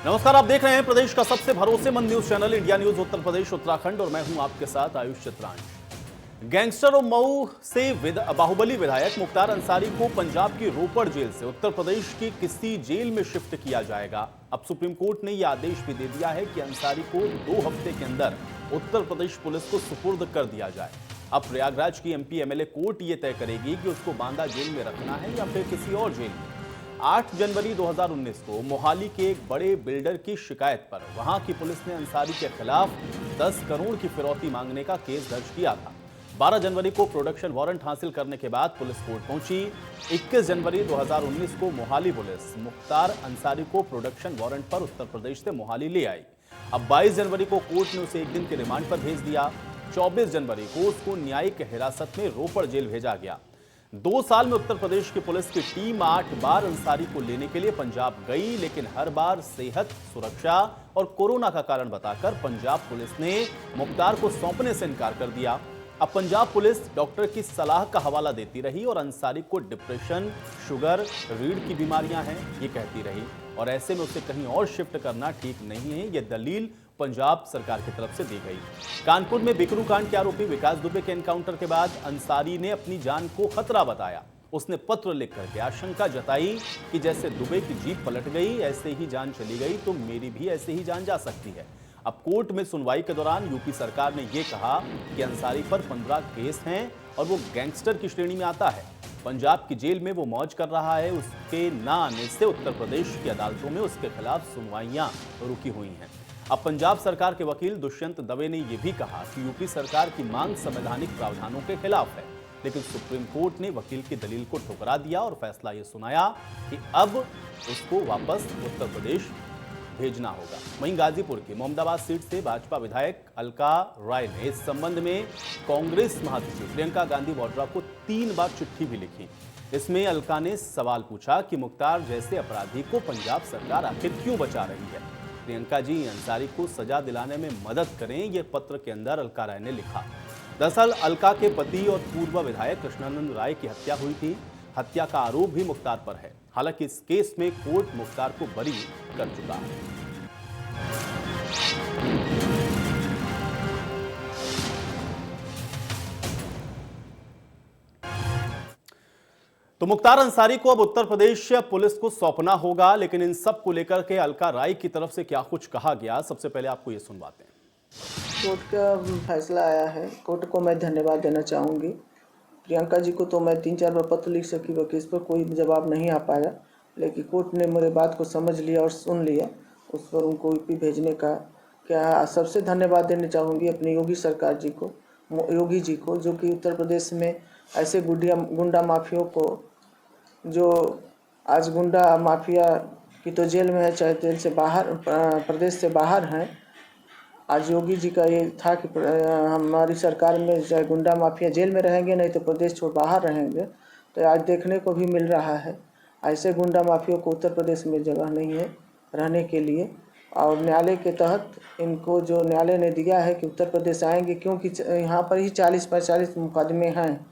नमस्कार, आप देख रहे हैं प्रदेश का सबसे भरोसेमंद news channel India news Uttar Pradesh Uttarakhand और मैं हूं आपके साथ आयुष चित्रांश। गैंगस्टर और मऊ से बाहुबली विधायक मुख्तार अंसारी को पंजाब की रोपड़ जेल से उत्तर प्रदेश की किसी जेल में शिफ्ट किया जाएगा। अब सुप्रीम कोर्ट ने यह आदेश भी दे दिया है कि अंसारी को 2 हफ्ते के अंदर उत्तर प्रदेश पुलिस को सुपुर्द कर दिया जाए। अब प्रयागराज की एमपी एमएलए कोर्ट यह तय करेगी कि उसको बांदा जेल में रखना है या फिर किसी और जेल में। 8 जनवरी 2019 को मोहाली के एक बड़े बिल्डर की शिकायत पर वहां की पुलिस ने अंसारी के खिलाफ 10 करोड़ की फिरौती मांगने का केस दर्ज किया था। 12 जनवरी को प्रोडक्शन वारंट हासिल करने के बाद पुलिस कोर्ट पहुंची। 21 जनवरी 2019 को मोहाली पुलिस मुख्तार अंसारी को प्रोडक्शन वारंट पर उत्तर प्रदेश से मोहाली ले आई। अब 22 जनवरी को कोर्ट ने उसे 1 दिन के रिमांड पर भेज दिया। 24 जनवरी को उसको न्यायिक हिरासत में रोपड़ जेल भेजा गया। 2 साल में उत्तर प्रदेश की पुलिस की टीम 8 बार अंसारी को लेने के लिए पंजाब गई, लेकिन हर बार सेहत, सुरक्षा और कोरोना का कारण बताकर पंजाब पुलिस ने मुख्तार को सौंपने से इनकार कर दिया। अब पंजाब पुलिस डॉक्टर की सलाह का हवाला देती रही और अंसारी को डिप्रेशन, शुगर, रीढ़ की बीमारियां हैं ये कहती रही और ऐसे में उसे कहीं और शिफ्ट करना ठीक नहीं है, यह दलील पंजाब सरकार की तरफ से दी गई। कानपुर में बिकरू कांड के आरोपी विकास दुबे के एनकाउंटर के बाद अंसारी ने अपनी जान को खतरा बताया। उसने पत्र लिख करके आशंका जताई कि जैसे दुबे की जीप पलट गई, ऐसे ही जान चली गई तो मेरी भी ऐसे ही जान जा सकती है। अब कोर्ट में सुनवाई के दौरान यूपी सरकार ने यह कहा कि अंसारी पर 15 केस हैं और वो गैंगस्टर की श्रेणी में आता है। पंजाब की जेल में वो मौज कर रहा है। उसके ना आने से उत्तर प्रदेश की अदालतों में उसके खिलाफ सुनवाइयां रुकी हुई हैं। अब पंजाब सरकार के वकील दुष्यंत दवे ने यह भी कहा कि यूपी सरकार की मांग संवैधानिक प्रावधानों के खिलाफ है, लेकिन सुप्रीम कोर्ट ने वकील की दलील को ठुकरा दिया और फैसला यह सुनाया कि अब उसको वापस उत्तर प्रदेश भेजना होगा। वहीं गाजीपुर की मोहम्मदाबाद सीट से भाजपा विधायक अलका राय ने इस संबंध में कांग्रेस महासचिव प्रियंका गांधी वाड्रा को 3 बार चिट्ठी भी लिखी। इसमें अलका ने सवाल पूछा कि मुख्तार जैसे अपराधी को पंजाब सरकार आखिर क्यों बचा रही है। प्रियंका जी, अंसारी को सजा दिलाने में मदद करें, यह पत्र के अंदर अलका राय ने लिखा। दरअसल अलका के पति और पूर्व विधायक कृष्णानंद राय की हत्या हुई थी। हत्या का आरोप भी मुख्तार पर है। हालांकि इस केस में कोर्ट मुख्तार को बरी कर चुका है। तो मुख्तार अंसारी को अब उत्तर प्रदेश पुलिस को सौंपना होगा, लेकिन इन सब को लेकर के अलका राय की तरफ से क्या कुछ कहा गया, सबसे पहले आपको ये सुनवाते हैं। कोर्ट का फैसला आया है। कोर्ट को मैं धन्यवाद देना चाहूँगी। प्रियंका जी को तो मैं 3-4 बार पत्र लिख सकी, केस पर कोई जवाब नहीं आ पाया, लेकिन कोर्ट ने मेरे बात को समझ लिया और सुन लिया। उस पर उनको यूपी भेजने का क्या सबसे धन्यवाद देना चाहूँगी अपनी योगी सरकार जी को, योगी जी को, जो कि उत्तर प्रदेश में ऐसे गुंडा माफियों को, जो आज गुंडा माफिया की तो जेल में है, चाहे जेल से बाहर, प्रदेश से बाहर हैं। आज योगी जी का ये था कि हमारी सरकार में चाहे गुंडा माफिया जेल में रहेंगे, नहीं तो प्रदेश छोड़ बाहर रहेंगे। तो आज देखने को भी मिल रहा है ऐसे गुंडा माफियों को उत्तर प्रदेश में जगह नहीं है रहने के लिए। और न्यायालय के तहत इनको जो न्यायालय ने दिया है कि उत्तर प्रदेश आएंगे, क्योंकि यहाँ पर ही 40-45 मुकदमे हैं।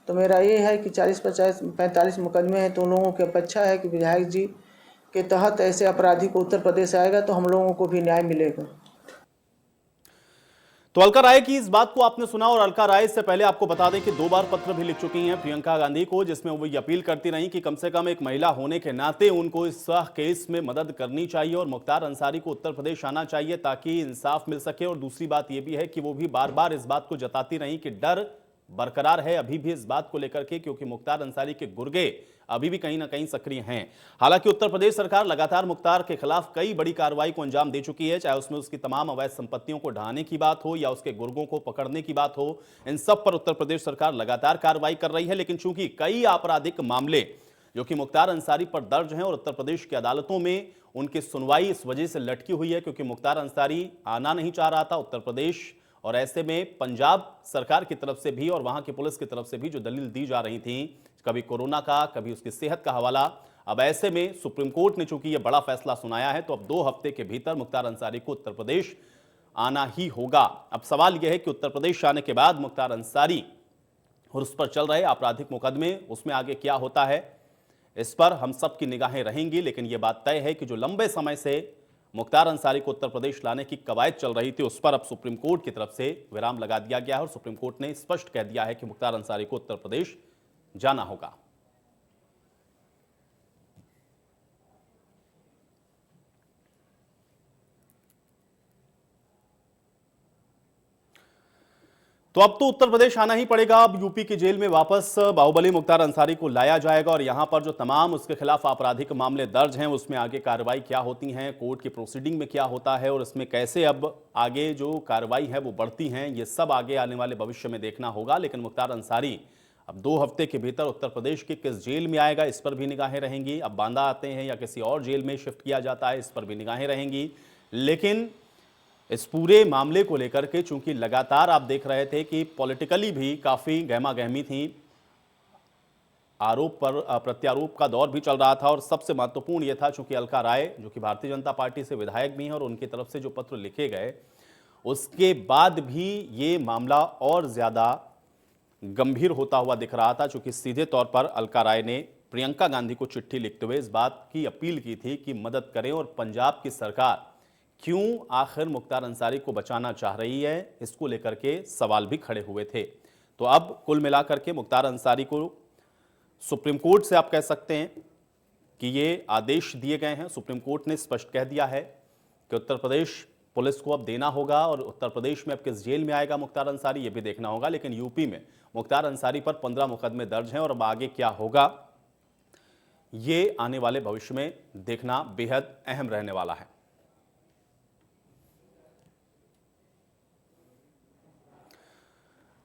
तो मेरा ये है कि 40-45 मुकदमे हैं, तो उन लोगों की अपेक्षा है कि विधायक जी के तहत ऐसे अपराधी को उत्तर प्रदेश आएगा तो हम लोगों को भी न्याय मिलेगा। तो अलका राय की इस बात को आपने सुना और अलका राय से पहले आपको बता दें कि 2 बार पत्र भी लिख चुकी हैं प्रियंका गांधी को, जिसमें वो ये अपील करती रही कि कम से कम एक महिला होने के नाते उनको इस केस में मदद करनी चाहिए और मुख्तार अंसारी को उत्तर प्रदेश आना चाहिए ताकि इंसाफ मिल सके। और दूसरी बात यह भी है कि वो भी बार बार इस बात को जताती रही कि डर बरकरार है अभी भी इस बात को लेकर के, क्योंकि मुख्तार अंसारी के गुर्गे अभी भी कहीं ना कहीं सक्रिय हैं। हालांकि उत्तर प्रदेश सरकार लगातार मुख्तार के खिलाफ कई बड़ी कार्रवाई को अंजाम दे चुकी है, चाहे उसमें उसकी तमाम अवैध संपत्तियों को ढहाने की बात हो या उसके गुर्गों को पकड़ने की बात हो। इन सब पर उत्तर प्रदेश सरकार लगातार कार्रवाई कर रही है। लेकिन चूंकि कई आपराधिक मामले जो कि मुख्तार अंसारी पर दर्ज हैं और उत्तर प्रदेश की अदालतों में उनकी सुनवाई इस वजह से लटकी हुई है क्योंकि मुख्तार अंसारी आना नहीं चाह रहा था उत्तर प्रदेश, और ऐसे में पंजाब सरकार की तरफ से भी और वहां की पुलिस की तरफ से भी जो दलील दी जा रही थी, कभी कोरोना का, कभी उसकी सेहत का हवाला। अब ऐसे में सुप्रीम कोर्ट ने चूंकि यह बड़ा फैसला सुनाया है, तो अब 2 हफ्ते के भीतर मुख्तार अंसारी को उत्तर प्रदेश आना ही होगा। अब सवाल यह है कि उत्तर प्रदेश आने के बाद मुख्तार अंसारी और उस पर चल रहे आपराधिक मुकदमे, उसमें आगे क्या होता है, इस पर हम सब की निगाहें रहेंगी। लेकिन यह बात तय है कि जो लंबे समय से मुख्तार अंसारी को उत्तर प्रदेश लाने की कवायद चल रही थी, उस पर अब सुप्रीम कोर्ट की तरफ से विराम लगा दिया गया है और सुप्रीम कोर्ट ने स्पष्ट कह दिया है कि मुख्तार अंसारी को उत्तर प्रदेश जाना होगा। तो अब तो उत्तर प्रदेश आना ही पड़ेगा। अब यूपी की जेल में वापस बाहुबली मुख्तार अंसारी को लाया जाएगा और यहां पर जो तमाम उसके खिलाफ आपराधिक मामले दर्ज हैं उसमें आगे कार्रवाई क्या होती हैं, कोर्ट की प्रोसीडिंग में क्या होता है और इसमें कैसे अब आगे जो कार्रवाई है वो बढ़ती हैं, ये सब आगे आने वाले भविष्य में देखना होगा। लेकिन मुख्तार अंसारी अब 2 हफ्ते के भीतर उत्तर प्रदेश के किस जेल में आएगा, इस पर भी निगाहें रहेंगी। अब बांदा आते हैं या किसी और जेल में शिफ्ट किया जाता है, इस पर भी निगाहें रहेंगी। लेकिन इस पूरे मामले को लेकर के चूंकि लगातार आप देख रहे थे कि पॉलिटिकली भी काफी गहमा गहमी थी, आरोप पर प्रत्यारोप का दौर भी चल रहा था और सबसे महत्वपूर्ण यह था चूंकि अलका राय जो कि भारतीय जनता पार्टी से विधायक भी हैं और उनकी तरफ से जो पत्र लिखे गए उसके बाद भी ये मामला और ज्यादा गंभीर होता हुआ दिख रहा था, चूंकि सीधे तौर पर अलका राय ने प्रियंका गांधी को चिट्ठी लिखते हुए इस बात की अपील की थी कि मदद करें और पंजाब की सरकार क्यों आखिर मुख्तार अंसारी को बचाना चाह रही है, इसको लेकर के सवाल भी खड़े हुए थे। तो अब कुल मिलाकर के मुख्तार अंसारी को सुप्रीम कोर्ट से आप कह सकते हैं कि ये आदेश दिए गए हैं। सुप्रीम कोर्ट ने स्पष्ट कह दिया है कि उत्तर प्रदेश पुलिस को अब देना होगा और उत्तर प्रदेश में अब किस जेल में आएगा मुख्तार अंसारी ये भी देखना होगा। लेकिन यूपी में मुख्तार अंसारी पर 15 मुकदमे दर्ज हैं और अब आगे क्या होगा ये आने वाले भविष्य में देखना बेहद अहम रहने वाला है।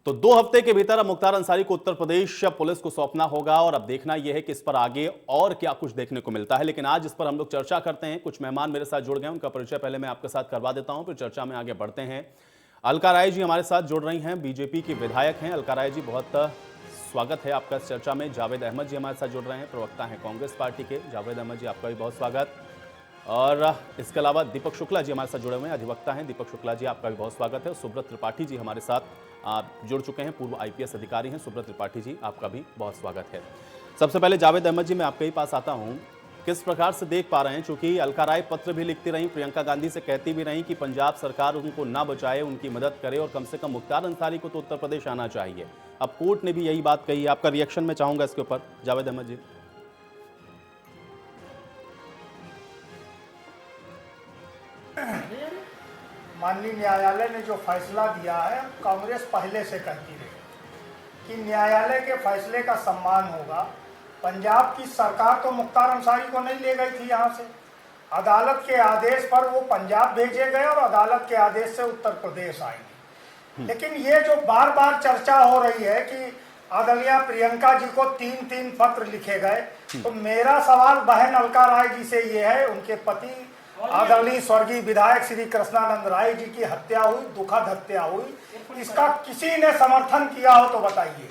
तो 2 हफ्ते के भीतर अब मुख्तार अंसारी को उत्तर प्रदेश पुलिस को सौंपना होगा और अब देखना यह है कि इस पर आगे और क्या कुछ देखने को मिलता है। लेकिन आज इस पर हम लोग चर्चा करते हैं। कुछ मेहमान मेरे साथ जुड़ गए, उनका परिचय पहले मैं आपके साथ करवा देता हूं, फिर चर्चा में आगे बढ़ते हैं। अलका राय जी हमारे साथ जुड़ रही हैं, बीजेपी की विधायक हैं। अलका राय जी, बहुत स्वागत है आपका इस चर्चा में। जावेद अहमद जी हमारे साथ जुड़ रहे हैं, प्रवक्ता हैं कांग्रेस पार्टी के। जावेद अहमद जी, आपका भी बहुत स्वागत। और इसके अलावा दीपक शुक्ला जी हमारे साथ जुड़े हुए हैं, अधिवक्ता हैं। दीपक शुक्ला जी, आपका भी बहुत स्वागत है। सुब्रत त्रिपाठी जी हमारे साथ जुड़ चुके हैं, पूर्व IPS अधिकारी हैं। सुब्रत त्रिपाठी जी, आपका भी बहुत स्वागत है। सबसे पहले जावेद अहमद जी, मैं आपके ही पास आता हूं, किस प्रकार से देख पा रहे हैं, चूंकि अलका राय पत्र भी लिखती रही, प्रियंका गांधी से कहती भी रही कि पंजाब सरकार उनको ना बचाए, उनकी मदद करे और कम से कम मुख्तार अंसारी को तो उत्तर प्रदेश आना चाहिए। अब कोर्ट ने भी यही बात कही है, आपका रिएक्शन मैं चाहूंगा इसके ऊपर, जावेद अहमद जी। माननीय न्यायालय ने जो फैसला दिया है, कांग्रेस पहले से कहती रही कि न्यायालय के फैसले का सम्मान होगा। पंजाब की सरकार तो मुख्तार अंसारी को नहीं ले गई थी यहाँ से, अदालत के आदेश पर वो पंजाब भेजे गए और अदालत के आदेश से उत्तर प्रदेश आएंगे। लेकिन ये जो बार बार चर्चा हो रही है कि आदरणीय प्रियंका जी को 3-3 पत्र लिखे गए, तो मेरा सवाल बहन अलका राय जी से ये है, उनके पति आदरणीय स्वर्गीय विधायक श्री कृष्णानंद राय जी की हत्या हुई, दुखद हत्या हुई, इसका किसी ने समर्थन किया हो तो बताइए।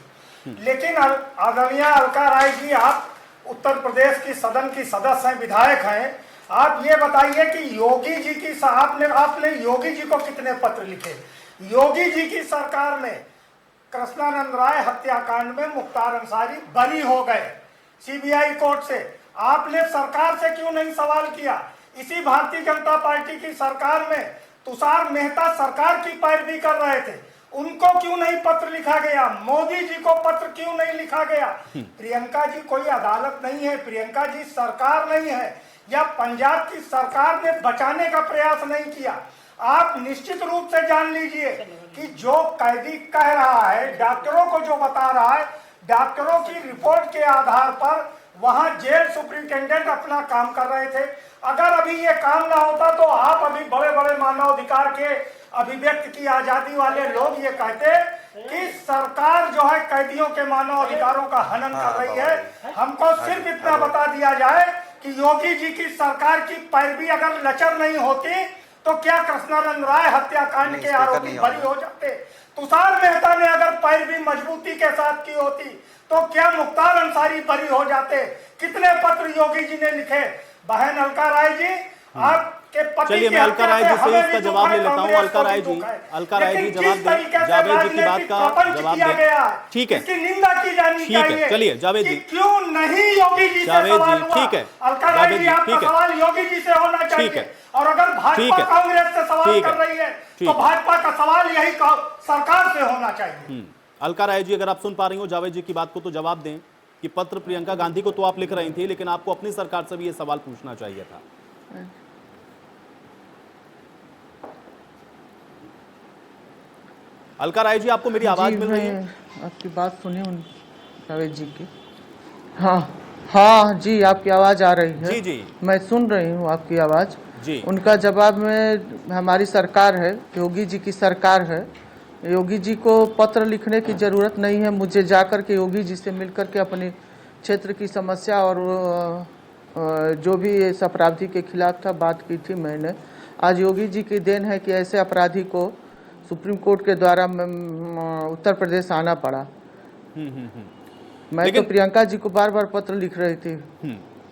लेकिन आदरणीय अलका राय जी, आप उत्तर प्रदेश की सदन की सदस्य हैं, विधायक हैं, आप ये बताइए कि योगी जी की आपने योगी जी को कितने पत्र लिखे? योगी जी की सरकार में कृष्णानंद राय हत्याकांड में मुख्तार अंसारी बरी हो गए CBI कोर्ट से, आपने सरकार से क्यों नहीं सवाल किया? इसी भारतीय जनता पार्टी की सरकार में तुषार मेहता सरकार की पैरवी कर रहे थे, उनको क्यों नहीं पत्र लिखा गया? मोदी जी को पत्र क्यों नहीं लिखा गया? प्रियंका जी कोई अदालत नहीं है, प्रियंका जी सरकार नहीं है, या पंजाब की सरकार ने बचाने का प्रयास नहीं किया। आप निश्चित रूप से जान लीजिए कि जो कैदी कह रहा है, डॉक्टरों को जो बता रहा है, डॉक्टरों की रिपोर्ट के आधार पर वहां जेल सुप्रिंटेंडेंट अपना काम कर रहे थे। अगर अभी ये काम ना होता तो आप अभी बड़े बड़े मानवाधिकार के अभिव्यक्ति की आजादी वाले लोग ये कहते कि सरकार जो है कैदियों के मानवाधिकारों का हनन कर रही है। हमको सिर्फ इतना बता दिया जाए कि योगी जी की सरकार की पैरवी अगर लचर नहीं होती तो क्या कृष्णानंद राय हत्याकांड के आरोपी बरी हो जाते? तुषार मेहता ने अगर पैरवी मजबूती के साथ की होती तो क्या मुख्तार अंसारी बरी हो जाते? कितने पत्र योगी जी ने लिखे? बहन अलका राय जी, आपके पति चलिए की मैं अलका हत्या राय पे जी से हमें इसका भी दुख जवाब है, ले लेता हूँ। कांग्रेस अलका को राय भी जी, दुख है। अलका राय जी लेकिन जवाब जिस दें। तरीके से जावेद जी की बात राजनीतिक का प्रपंच जवाब किया दें। गया है, ठीक है, इसकी निंदा की जानी ठीक है, चाहिए। चलिए जावेद कि जी। क्यों नहीं योगी जी से जावेद जी, सवाल हुआ? ठीक है। अलका राय जावेद जी, जी, आपका ठीक है। सवाल योगी जी से होना ठीक चाहिए। है। और अगर ठीक भाजपा है। कांग्रेस से सवाल ठीक कर है। रही है ठीक तो है। भाजपा का सवाल यही सरकार से होना चाहिए। अलका राय जी, अगर आप सुन पा रही हो जावेद जी की बात को तो जवाब दें कि पत्र प्रियंका गांधी को तो आप लिख रही थी, लेकिन आपको अपनी सरकार से भी ये सवाल पूछना चाहिए था। अलका राय जी, आपको मेरी आवाज मिल रही है? आपकी बात सुनी जावेद जी की। हाँ हाँ जी, आपकी आवाज़ आ रही है। जी जी मैं सुन रही हूँ आपकी आवाज़। जी। उनका जवाब में हमारी सरकार है, योगी जी की सरकार है। योगी जी को पत्र लिखने की ज़रूरत नहीं है। मुझे जाकर के योगी जी से मिलकर के अपने क्षेत्र की समस्या और जो भी इस अपराधी के खिलाफ था बात की थी मैंने। आज योगी जी की देन है कि ऐसे अपराधी को सुप्रीम कोर्ट के द्वारा उत्तर प्रदेश आना पड़ा। मैं तो प्रियंका जी को बार बार पत्र लिख रही थी।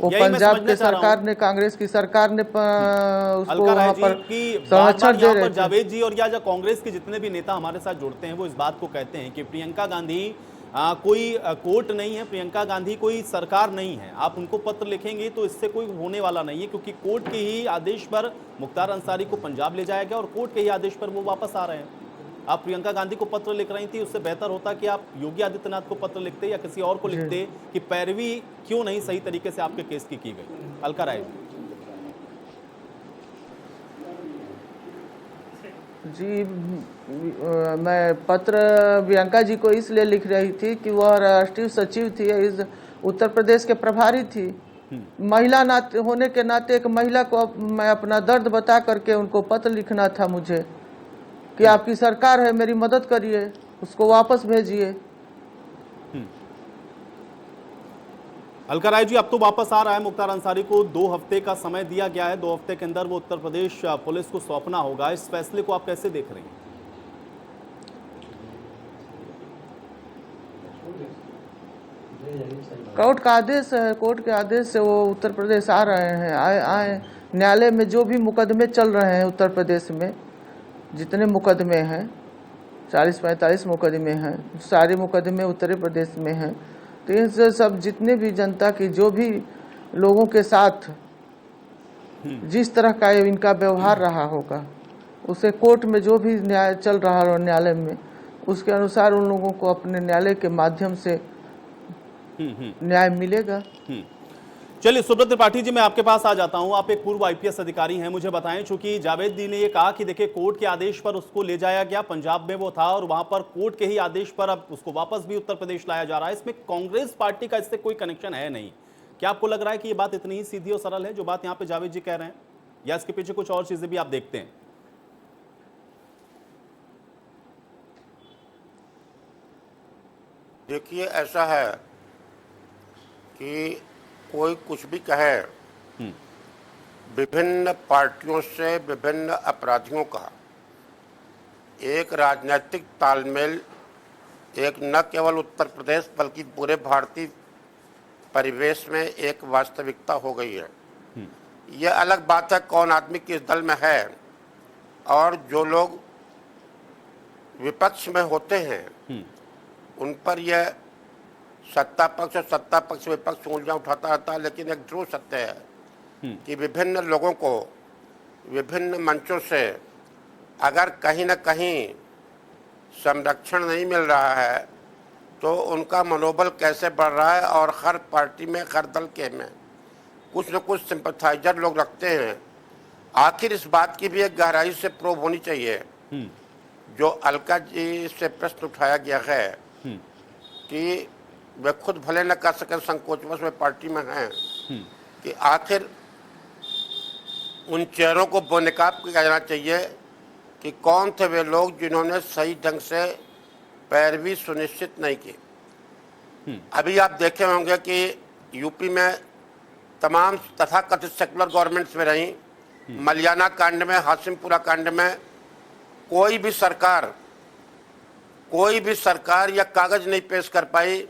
वो पंजाब के सरकार ने, कांग्रेस की सरकार ने उसको वहाँ पर संरक्षण दे रहे थे। जावेद जी और या कांग्रेस के जितने भी नेता हमारे साथ जुड़ते हैं वो इस बात को कहते हैं कि प्रियंका गांधी कोई कोर्ट नहीं है, प्रियंका गांधी कोई सरकार नहीं है। आप उनको पत्र लिखेंगे तो इससे कोई होने वाला नहीं है, क्योंकि कोर्ट के ही आदेश पर मुख्तार अंसारी को पंजाब ले जाया गया और कोर्ट के ही आदेश पर वो वापस आ रहे हैं। आप प्रियंका गांधी को पत्र लिख रही थी, उससे बेहतर होता कि आप योगी आदित्यनाथ को पत्र लिखते या किसी और को लिखते कि पैरवी क्यों नहीं सही तरीके से आपके केस की गई। अलका राय जी, मैं पत्र प्रियंका जी को इसलिए लिख रही थी कि वह राष्ट्रीय सचिव थी, इस उत्तर प्रदेश के प्रभारी थी। महिला नाते होने के नाते एक महिला को मैं अपना दर्द बता करके उनको पत्र लिखना था मुझे कि आपकी सरकार है, मेरी मदद करिए, उसको वापस भेजिए। अलका राय जी, अब तो वापस आ रहा है। मुख्तार अंसारी को 2 हफ्ते का समय दिया गया है। 2 हफ्ते के अंदर वो उत्तर प्रदेश पुलिस को सौंपना होगा। इस फैसले को आप कैसे देख रहे हैं? कोर्ट का आदेश है, कोर्ट के आदेश से वो उत्तर प्रदेश आ रहे हैं। आए न्यायालय में जो भी मुकदमे चल रहे हैं उत्तर प्रदेश में, जितने मुकदमे हैं 40-45 मुकदमे हैं, सारे मुकदमे उत्तर प्रदेश में हैं। तो इनसे सब जितने भी जनता की जो भी लोगों के साथ जिस तरह का इनका व्यवहार रहा होगा, उसे कोर्ट में जो भी न्याय चल रहा हो न्यायालय में, उसके अनुसार उन लोगों को अपने न्यायालय के माध्यम से न्याय मिलेगा। चलिए सुब्रत त्रिपाठी जी, मैं आपके पास आ जाता हूं। आप एक पूर्व आईपीएस अधिकारी हैं, मुझे बताएं, चूंकि जावेद जी ने ये कहा कि देखिए कोर्ट के आदेश पर उसको ले जाया गया, पंजाब में वो था और वहां पर कोर्ट के ही आदेश पर अब उसको वापस भी उत्तर प्रदेश लाया जा रहा है। इसमें कांग्रेस पार्टी का इससे कोई कनेक्शन है नहीं। क्या आपको लग रहा है कि ये बात इतनी ही सीधी और सरल है जो बात यहाँ पे जावेद जी कह रहे हैं, या इसके पीछे कुछ और चीजें भी आप देखते हैं? देखिए, ऐसा है कि कोई कुछ भी कहे, विभिन्न पार्टियों से विभिन्न अपराधियों का एक राजनीतिक तालमेल एक न केवल उत्तर प्रदेश बल्कि पूरे भारतीय परिवेश में एक वास्तविकता हो गई है। यह अलग बात है कौन आदमी किस दल में है, और जो लोग विपक्ष में होते हैं उन पर यह सत्ता पक्ष और सत्ता पक्ष विपक्ष उंगलियां उठाता रहता है। लेकिन एक ध्रुव सत्य है कि विभिन्न लोगों को विभिन्न मंचों से अगर कहीं न कहीं संरक्षण नहीं मिल रहा है तो उनका मनोबल कैसे बढ़ रहा है। और हर पार्टी में, हर दल के में कुछ न कुछ सिंपथाइजर लोग रखते हैं। आखिर इस बात की भी एक गहराई से प्रूव होनी चाहिए जो अलका जी से प्रश्न उठाया गया है कि वे खुद भले न कर सके, संकोचवश वे पार्टी में हैं, कि आखिर उन चेहरों को बेनकाब किया जाना चाहिए कि कौन थे वे लोग जिन्होंने सही ढंग से पैरवी सुनिश्चित नहीं की। अभी आप देखे होंगे कि यूपी में तमाम तथाकथित सेकुलर गवर्नमेंट्स में रही, मलियाना कांड में, हाशिमपुरा कांड में कोई भी सरकार या कागज नहीं पेश कर पाई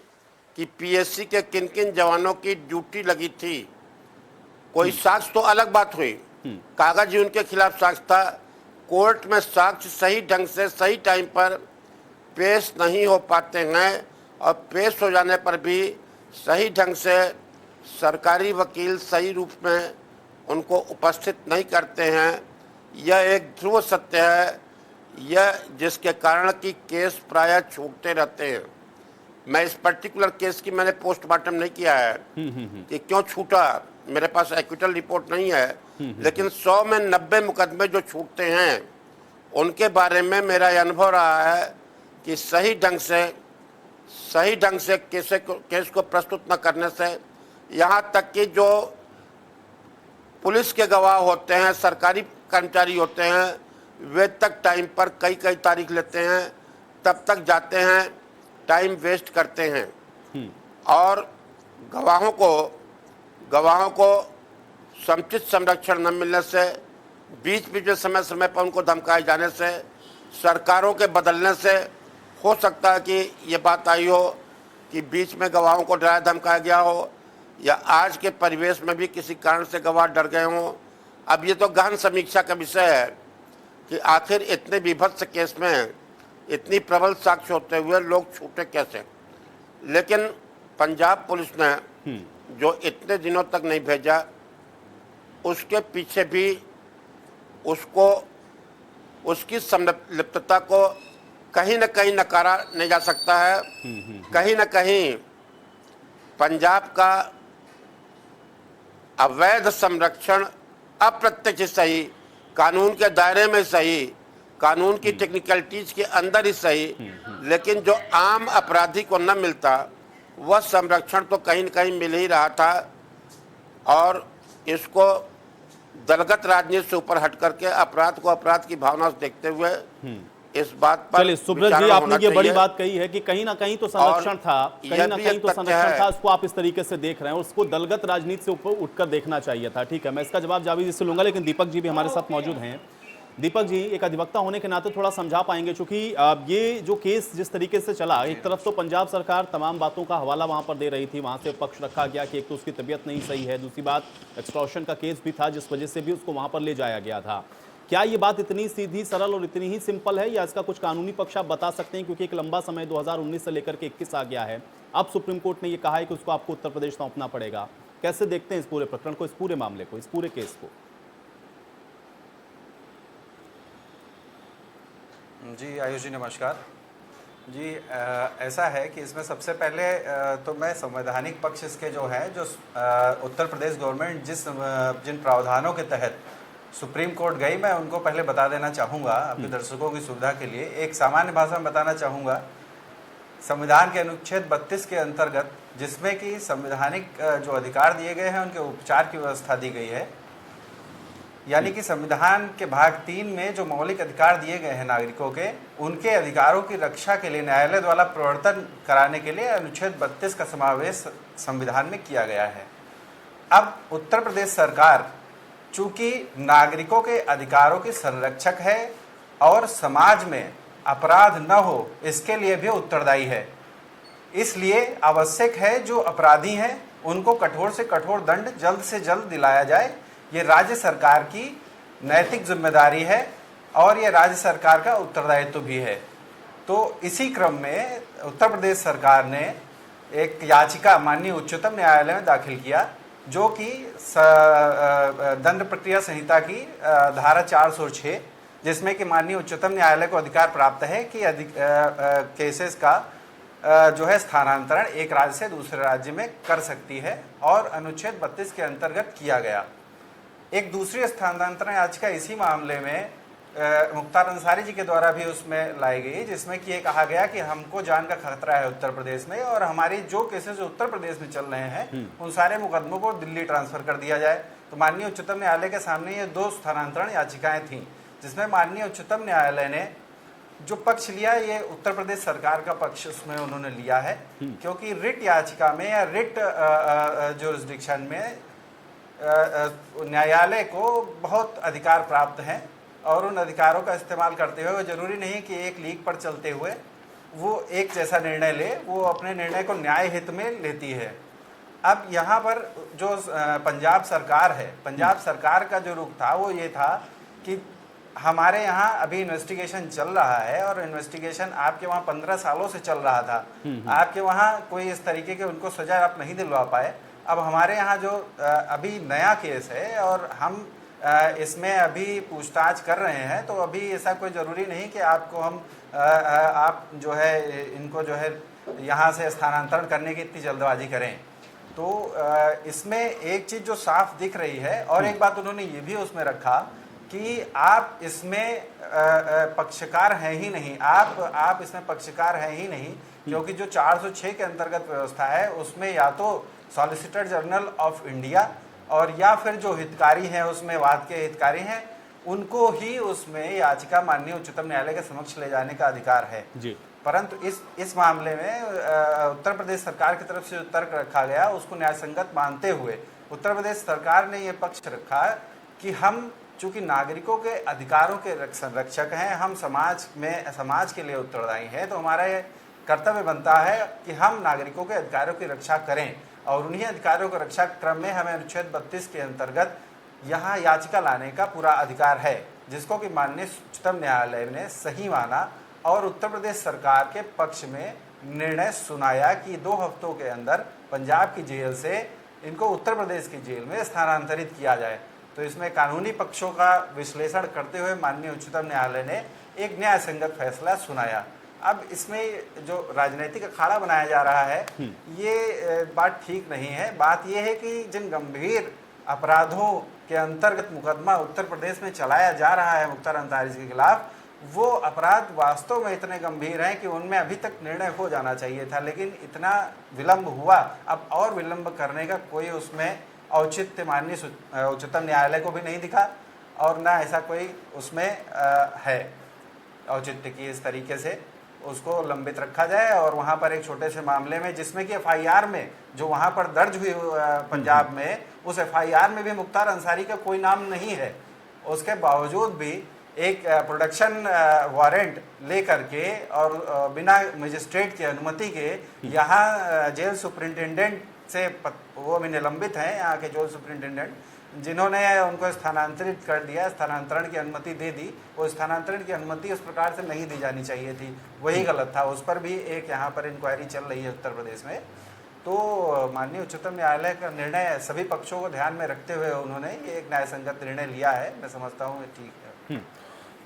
कि पीएससी के किन किन जवानों की ड्यूटी लगी थी। कोई साक्ष्य तो अलग बात हुई, कागज ही उनके खिलाफ साक्ष्य था। कोर्ट में साक्ष्य सही ढंग से सही टाइम पर पेश नहीं हो पाते हैं और पेश हो जाने पर भी सही ढंग से सरकारी वकील सही रूप में उनको उपस्थित नहीं करते हैं। यह एक ध्रुव सत्य है, यह जिसके कारण कि केस प्रायः छूटते रहते हैं। मैं इस पर्टिकुलर केस की मैंने पोस्टमार्टम नहीं किया है कि क्यों छूटा, मेरे पास एक्विटल रिपोर्ट नहीं है, लेकिन 100 में 90 मुकदमे जो छूटते हैं उनके बारे में मेरा यह अनुभव रहा है कि सही ढंग से केस को प्रस्तुत न करने से, यहाँ तक कि जो पुलिस के गवाह होते हैं, सरकारी कर्मचारी होते हैं, वे तक टाइम पर कई तारीख लेते हैं, तब तक जाते हैं, टाइम वेस्ट करते हैं और गवाहों को समुचित संरक्षण न मिलने से, बीच में समय पर उनको धमकाए जाने से, सरकारों के बदलने से हो सकता है कि ये बात आई हो कि बीच में गवाहों को डराया धमकाया गया हो, या आज के परिवेश में भी किसी कारण से गवाह डर गए हों। अब ये तो गहन समीक्षा का विषय है कि आखिर इतने विभत्स केस में इतनी प्रबल साक्ष्य होते हुए लोग छूटे कैसे। लेकिन पंजाब पुलिस ने जो इतने दिनों तक नहीं भेजा, उसके पीछे भी उसकी संलिप्तता को कहीं न कहीं नकारा नहीं जा सकता है। कहीं न कहीं पंजाब का अवैध संरक्षण अप्रत्यक्ष सही, कानून के दायरे में सही, कानून की टेक्निकलिटीज के अंदर ही सही, लेकिन जो आम अपराधी को न मिलता वह संरक्षण तो कहीं न कहीं मिल ही रहा था। और इसको दलगत राजनीति से ऊपर हट करके अपराध को अपराध की भावना से देखते हुए इस बात पर चलिए सुब्रत जी, आपने ये बड़ी बात कही है कि कहीं ना कहीं तो संरक्षण था, कहीं ना कहीं तो संरक्षण था, उसको आप इस तरीके से देख रहे हैं, उसको दलगत राजनीति से ऊपर उठकर देखना चाहिए था। ठीक है, मैं इसका जवाब जावेद जी से लूंगा, लेकिन दीपक जी भी हमारे साथ मौजूद हैं। दीपक जी, एक अधिवक्ता होने के नाते थोड़ा समझा पाएंगे, चूंकि ये जो केस जिस तरीके से चला, एक तरफ तो पंजाब सरकार तमाम बातों का हवाला वहां पर दे रही थी, वहां से पक्ष रखा गया कि एक तो उसकी तबीयत नहीं सही है, दूसरी बात एक्सटॉर्शन का केस भी था जिस वजह से भी उसको वहां पर ले जाया गया था। क्या ये बात इतनी सीधी सरल और इतनी ही सिंपल है, या इसका कुछ कानूनी पक्ष आप बता सकते हैं? क्योंकि एक लंबा समय 2019 से लेकर के 21 आ गया है, अब सुप्रीम कोर्ट ने ये कहा है कि उसको आपको उत्तर प्रदेश सौंपना पड़ेगा। कैसे देखते हैं इस पूरे प्रकरण को, इस पूरे मामले को, इस पूरे केस को? जी आयुष जी नमस्कार जी। ऐसा है कि इसमें सबसे पहले तो मैं संवैधानिक पक्ष इसके जो है, जो उत्तर प्रदेश गवर्नमेंट जिन प्रावधानों के तहत सुप्रीम कोर्ट गई, मैं उनको पहले बता देना चाहूँगा आपके दर्शकों की सुविधा के लिए। एक सामान्य भाषा में बताना चाहूँगा, संविधान के अनुच्छेद 32 के अंतर्गत, जिसमें कि संवैधानिक जो अधिकार दिए गए हैं उनके उपचार की व्यवस्था दी गई है, यानी कि संविधान के भाग 3 में जो मौलिक अधिकार दिए गए हैं नागरिकों के, उनके अधिकारों की रक्षा के लिए न्यायालय द्वारा प्रवर्तन कराने के लिए अनुच्छेद 32 का समावेश संविधान में किया गया है। अब उत्तर प्रदेश सरकार चूंकि नागरिकों के अधिकारों की संरक्षक है और समाज में अपराध न हो इसके लिए भी उत्तरदायी है, इसलिए आवश्यक है जो अपराधी हैं उनको कठोर से कठोर दंड जल्द से जल्द दिलाया जाए। ये राज्य सरकार की नैतिक जिम्मेदारी है और ये राज्य सरकार का उत्तरदायित्व भी है। तो इसी क्रम में उत्तर प्रदेश सरकार ने एक याचिका माननीय उच्चतम न्यायालय में दाखिल किया, जो कि दंड प्रक्रिया संहिता की धारा 406, जिसमें कि माननीय उच्चतम न्यायालय को अधिकार प्राप्त है कि केसेस का जो है स्थानांतरण एक राज्य से दूसरे राज्य में कर सकती है, और अनुच्छेद 32 के अंतर्गत किया गया। एक दूसरी स्थानांतरण याचिका इसी मामले में मुख्तार अंसारी जी के द्वारा भी उसमें लाई गई, जिसमें कि ये कहा गया कि हमको जान का खतरा है उत्तर प्रदेश में, और हमारी जो केसेस उत्तर प्रदेश में चल रहे हैं उन सारे मुकदमों को दिल्ली ट्रांसफर कर दिया जाए। तो माननीय उच्चतम न्यायालय के सामने ये 2 स्थानांतरण याचिकाएं थीं, जिसमें माननीय उच्चतम न्यायालय ने जो पक्ष लिया, ये उत्तर प्रदेश सरकार का पक्ष उसमें उन्होंने लिया है, क्योंकि रिट याचिका में या रिट जुरिस्डिक्शन में न्यायालय को बहुत अधिकार प्राप्त हैं, और उन अधिकारों का इस्तेमाल करते हुए जरूरी नहीं कि एक लीक पर चलते हुए वो एक जैसा निर्णय ले, वो अपने निर्णय को न्याय हित में लेती है। अब यहाँ पर जो पंजाब सरकार है, पंजाब सरकार का जो रुख था वो ये था कि हमारे यहाँ अभी इन्वेस्टिगेशन चल रहा है और इन्वेस्टिगेशन आपके वहाँ 15 सालों से चल रहा था, आपके वहाँ कोई इस तरीके के उनको सजा आप नहीं दिलवा पाए। अब हमारे यहाँ जो अभी नया केस है और हम इसमें अभी पूछताछ कर रहे हैं, तो अभी ऐसा कोई ज़रूरी नहीं कि आपको हम आप जो है इनको जो है यहाँ से स्थानांतरण करने की इतनी जल्दबाजी करें। तो इसमें एक चीज़ जो साफ दिख रही है, और एक बात उन्होंने ये भी उसमें रखा कि आप इसमें पक्षकार हैं ही नहीं, आप इसमें पक्षकार हैं ही नहीं, क्योंकि जो 406 के अंतर्गत व्यवस्था है उसमें या तो सॉलिसिटर जनरल ऑफ इंडिया और या फिर जो हितकारी हैं उसमें वाद के हितकारी हैं उनको ही उसमें याचिका माननीय उच्चतम न्यायालय के समक्ष ले जाने का अधिकार है जी। परंतु इस मामले में उत्तर प्रदेश सरकार की तरफ से जो तर्क रखा गया उसको न्यायसंगत मानते हुए उत्तर प्रदेश सरकार ने ये पक्ष रखा कि हम चूंकि नागरिकों के अधिकारों के संरक्षक हैं, हम समाज के लिए उत्तरदायी हैं, तो हमारा ये कर्तव्य बनता है कि हम नागरिकों के अधिकारों की रक्षा करें और उन्हीं अधिकारों की रक्षा क्रम में हमें अनुच्छेद 32 के अंतर्गत यहाँ याचिका लाने का पूरा अधिकार है, जिसको कि माननीय उच्चतम न्यायालय ने सही माना और उत्तर प्रदेश सरकार के पक्ष में निर्णय सुनाया कि 2 हफ्तों के अंदर पंजाब की जेल से इनको उत्तर प्रदेश की जेल में स्थानांतरित किया जाए। तो इसमें कानूनी पक्षों का विश्लेषण करते हुए माननीय उच्चतम न्यायालय ने एक न्यायसंगत फैसला सुनाया। अब इसमें जो राजनीतिक अखाड़ा बनाया जा रहा है ये बात ठीक नहीं है। बात ये है कि जिन गंभीर अपराधों के अंतर्गत मुकदमा उत्तर प्रदेश में चलाया जा रहा है मुख्तार अंसारी के खिलाफ, वो अपराध वास्तव में इतने गंभीर हैं कि उनमें अभी तक निर्णय हो जाना चाहिए था, लेकिन इतना विलंब हुआ। अब और विलंब करने का कोई उसमें औचित्य माननीय उच्चतम न्यायालय को भी नहीं दिखा और ना ऐसा कोई उसमें है औचित्य की इस तरीके से उसको लंबित रखा जाए और वहाँ पर एक छोटे से मामले में जिसमें कि एफआईआर में जो वहाँ पर दर्ज हुई पंजाब में, उस एफआईआर में भी मुख्तार अंसारी का कोई नाम नहीं है। उसके बावजूद भी एक प्रोडक्शन वारंट ले करके और बिना मजिस्ट्रेट की अनुमति के यहाँ जेल सुपरिंटेंडेंट से वो भी निलंबित हैं, यहाँ के जेल सुपरिंटेंडेंट जिन्होंने उनको स्थानांतरित कर दिया, स्थानांतरण की अनुमति दे दी। वो स्थानांतरण की अनुमति उस प्रकार से नहीं दी जानी चाहिए थी, वही गलत था। उस पर भी एक यहाँ पर इंक्वायरी चल रही है उत्तर प्रदेश में। तो माननीय उच्चतम न्यायालय का निर्णय सभी पक्षों को ध्यान में रखते हुए उन्होंने ये एक न्यायसंगत निर्णय लिया है। मैं समझता हूँ ये ठीक है।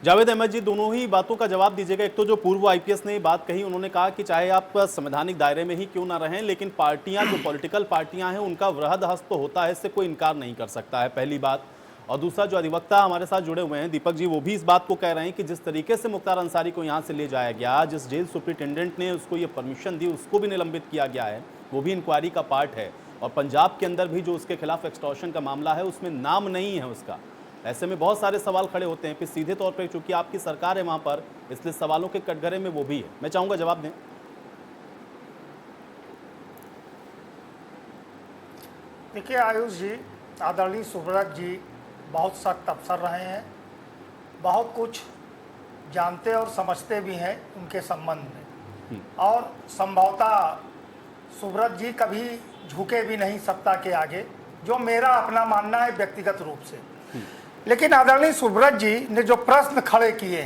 जावेद अहमद जी, दोनों ही बातों का जवाब दीजिएगा। एक तो जो पूर्व आईपीएस ने बात कही, उन्होंने कहा कि चाहे आप संवैधानिक दायरे में ही क्यों ना रहें, लेकिन पार्टियां जो पॉलिटिकल पार्टियां हैं उनका वृहद हस्त तो होता है, इससे कोई इनकार नहीं कर सकता है, पहली बात। और दूसरा, जो अधिवक्ता हमारे साथ जुड़े हुए हैं दीपक जी, वो भी इस बात को कह रहे हैं कि जिस तरीके से मुख्तार अंसारी को यहाँ से ले जाया गया, जिस जेल सुपरिटेंडेंट ने उसको ये परमिशन दी उसको भी निलंबित किया गया है, वो भी इंक्वायरी का पार्ट है। और पंजाब के अंदर भी जो उसके खिलाफ एक्सटॉर्शन का मामला है उसमें नाम नहीं है उसका। ऐसे में बहुत सारे सवाल खड़े होते हैं। फिर सीधे तौर पर चूंकि आपकी सरकार है वहां पर, इसलिए सवालों के कटघरे में वो भी है। मैं चाहूंगा जवाब दें। देखिए आयुष जी, आदरणीय सुब्रत जी बहुत सख्त अफसर रहे हैं, बहुत कुछ जानते और समझते भी हैं उनके संबंध में, और संभवतः सुब्रत जी कभी झुके भी नहीं सत्ता के आगे, जो मेरा अपना मानना है व्यक्तिगत रूप से। लेकिन आदरणीय सुब्रत जी ने जो प्रश्न खड़े किए,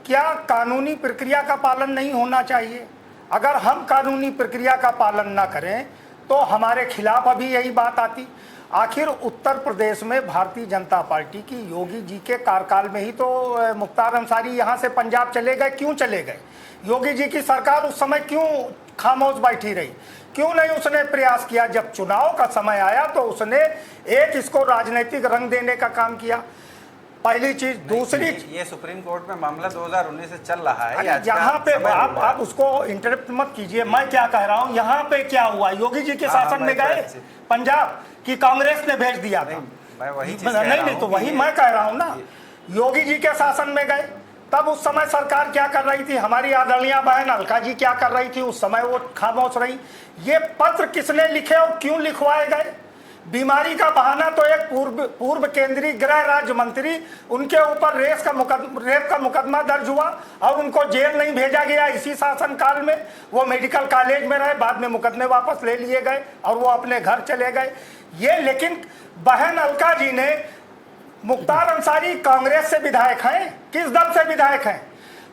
क्या कानूनी प्रक्रिया का पालन नहीं होना चाहिए? अगर हम कानूनी प्रक्रिया का पालन ना करें तो हमारे खिलाफ अभी यही बात आती। आखिर उत्तर प्रदेश में भारतीय जनता पार्टी की योगी जी के कार्यकाल में ही तो मुख्तार अंसारी यहाँ से पंजाब चले गए। क्यों चले गए? योगी जी की सरकार उस समय क्यों खामोश बैठी रही? क्यों नहीं उसने प्रयास किया? जब चुनाव का समय आया तो उसने एक इसको राजनीतिक रंग देने का काम किया, पहली चीज। दूसरी, ये सुप्रीम कोर्ट में मामला 2019 से चल रहा है। यहाँ पे आप उसको इंटरप्ट मत कीजिए। मैं क्या कह रहा हूँ, यहाँ पे क्या हुआ? योगी जी के शासन में गए पंजाब की कांग्रेस ने भेज दिया था। नहीं तो वही मैं कह रहा हूँ ना, योगी जी के शासन में गए, तब उस समय सरकार क्या कर रही थी? हमारी आदरणीय बहन अलका जी क्या कर रही थी? उस समय वो खामोश रही। ये पत्र किसने लिखे और क्यों लिखवाए गए? बीमारी का बहाना तो एक पूर्व केंद्रीय गृह राज्य मंत्री, उनके ऊपर रेप का मुकदमा दर्ज हुआ और उनको जेल नहीं भेजा गया इसी शासनकाल में। वो मेडिकल कॉलेज में रहे, बाद में मुकदमे वापस ले लिए गए और वो अपने घर चले गए। ये लेकिन बहन अलका जी ने, मुख्तार अंसारी कांग्रेस से विधायक हैं, किस दल से विधायक हैं?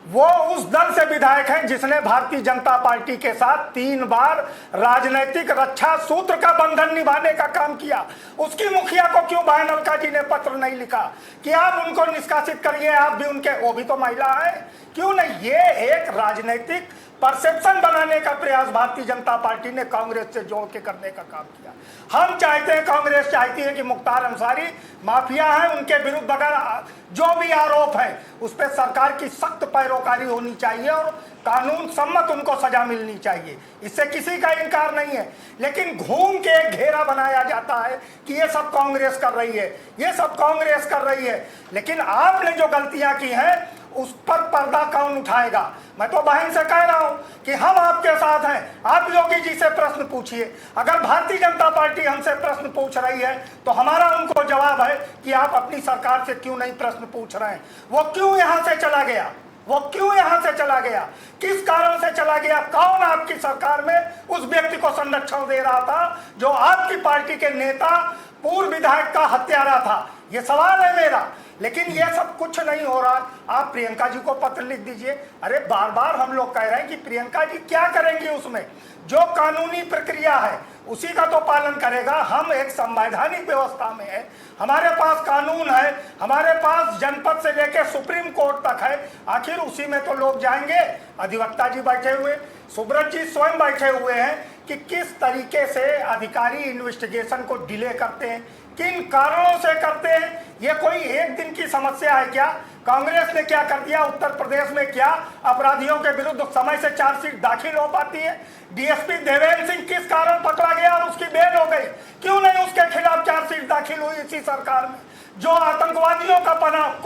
वो उस दल से विधायक हैं जिसने भारतीय जनता पार्टी के साथ 3 बार राजनीतिक रक्षा सूत्र का बंधन निभाने का काम किया। उसकी मुखिया को क्यों बहन अलका जी ने पत्र नहीं लिखा कि आप उनको निष्कासित करिए, आप भी उनके, वो भी तो महिला है, क्यों नहीं? ये एक राजनीतिक परसेप्शन बनाने का प्रयास भारतीय जनता पार्टी ने कांग्रेस से जोड़ के करने का काम किया। हम चाहते हैं, कांग्रेस चाहती है कि मुख्तार अंसारी माफिया हैं, उनके विरुद्ध अगर जो भी आरोप है उस पर सरकार की सख्त पैरोकारी होनी चाहिए और कानून सम्मत उनको सजा मिलनी चाहिए, इससे किसी का इनकार नहीं है। लेकिन घूम के एक घेरा बनाया जाता है कि ये सब कांग्रेस कर रही है, ये सब कांग्रेस कर रही है। लेकिन आपने जो गलतियां की हैं उस पर पर्दा कौन उठाएगा? मैं तो बहन से कह रहा हूं कि हम आपके साथ हैं, आप योगी जी से प्रश्न पूछिए। अगर भारतीय जनता पार्टी हमसे प्रश्न पूछ रही है तो हमारा उनको जवाब है कि आप अपनी सरकार से क्यों नहीं प्रश्न पूछ रहे हैं। वो क्यों यहां से चला गया? वो क्यों यहां से चला गया? किस कारण से चला गया? कौन आपकी सरकार में उस व्यक्ति को संरक्षण दे रहा था जो आपकी पार्टी के नेता, पूर्व विधायक का हत्यारा था? ये सवाल है मेरा। लेकिन ये सब कुछ नहीं हो रहा। आप प्रियंका जी को पत्र लिख दीजिए। अरे बार बार हम लोग कह रहे हैं कि प्रियंका जी क्या करेंगी? उसमें जो कानूनी प्रक्रिया है उसी का तो पालन करेगा। हम एक संवैधानिक व्यवस्था में है, हमारे पास कानून है, हमारे पास जनपद से लेकर सुप्रीम कोर्ट तक है। आखिर उसी में तो लोग जाएंगे। अधिवक्ता जी बैठे हुए, सुब्रत जी स्वयं बैठे हुए हैं कि किस तरीके से अधिकारी इन्वेस्टिगेशन को डिले करते हैं, किन कारणों से करते हैं। ये कोई एक दिन की समस्या है क्या? कांग्रेस ने क्या कर दिया? उत्तर प्रदेश में क्या अपराधियों के विरुद्ध समय से चार्जशीट दाखिल हो पाती है? डीएसपी देवेंद्र सिंह किस कारण पकड़ा गया और उसकी बेल हो गई? क्यों नहीं उसके खिलाफ चार्जशीट दाखिल हुई इसी सरकार में, जो आतंकवादियों का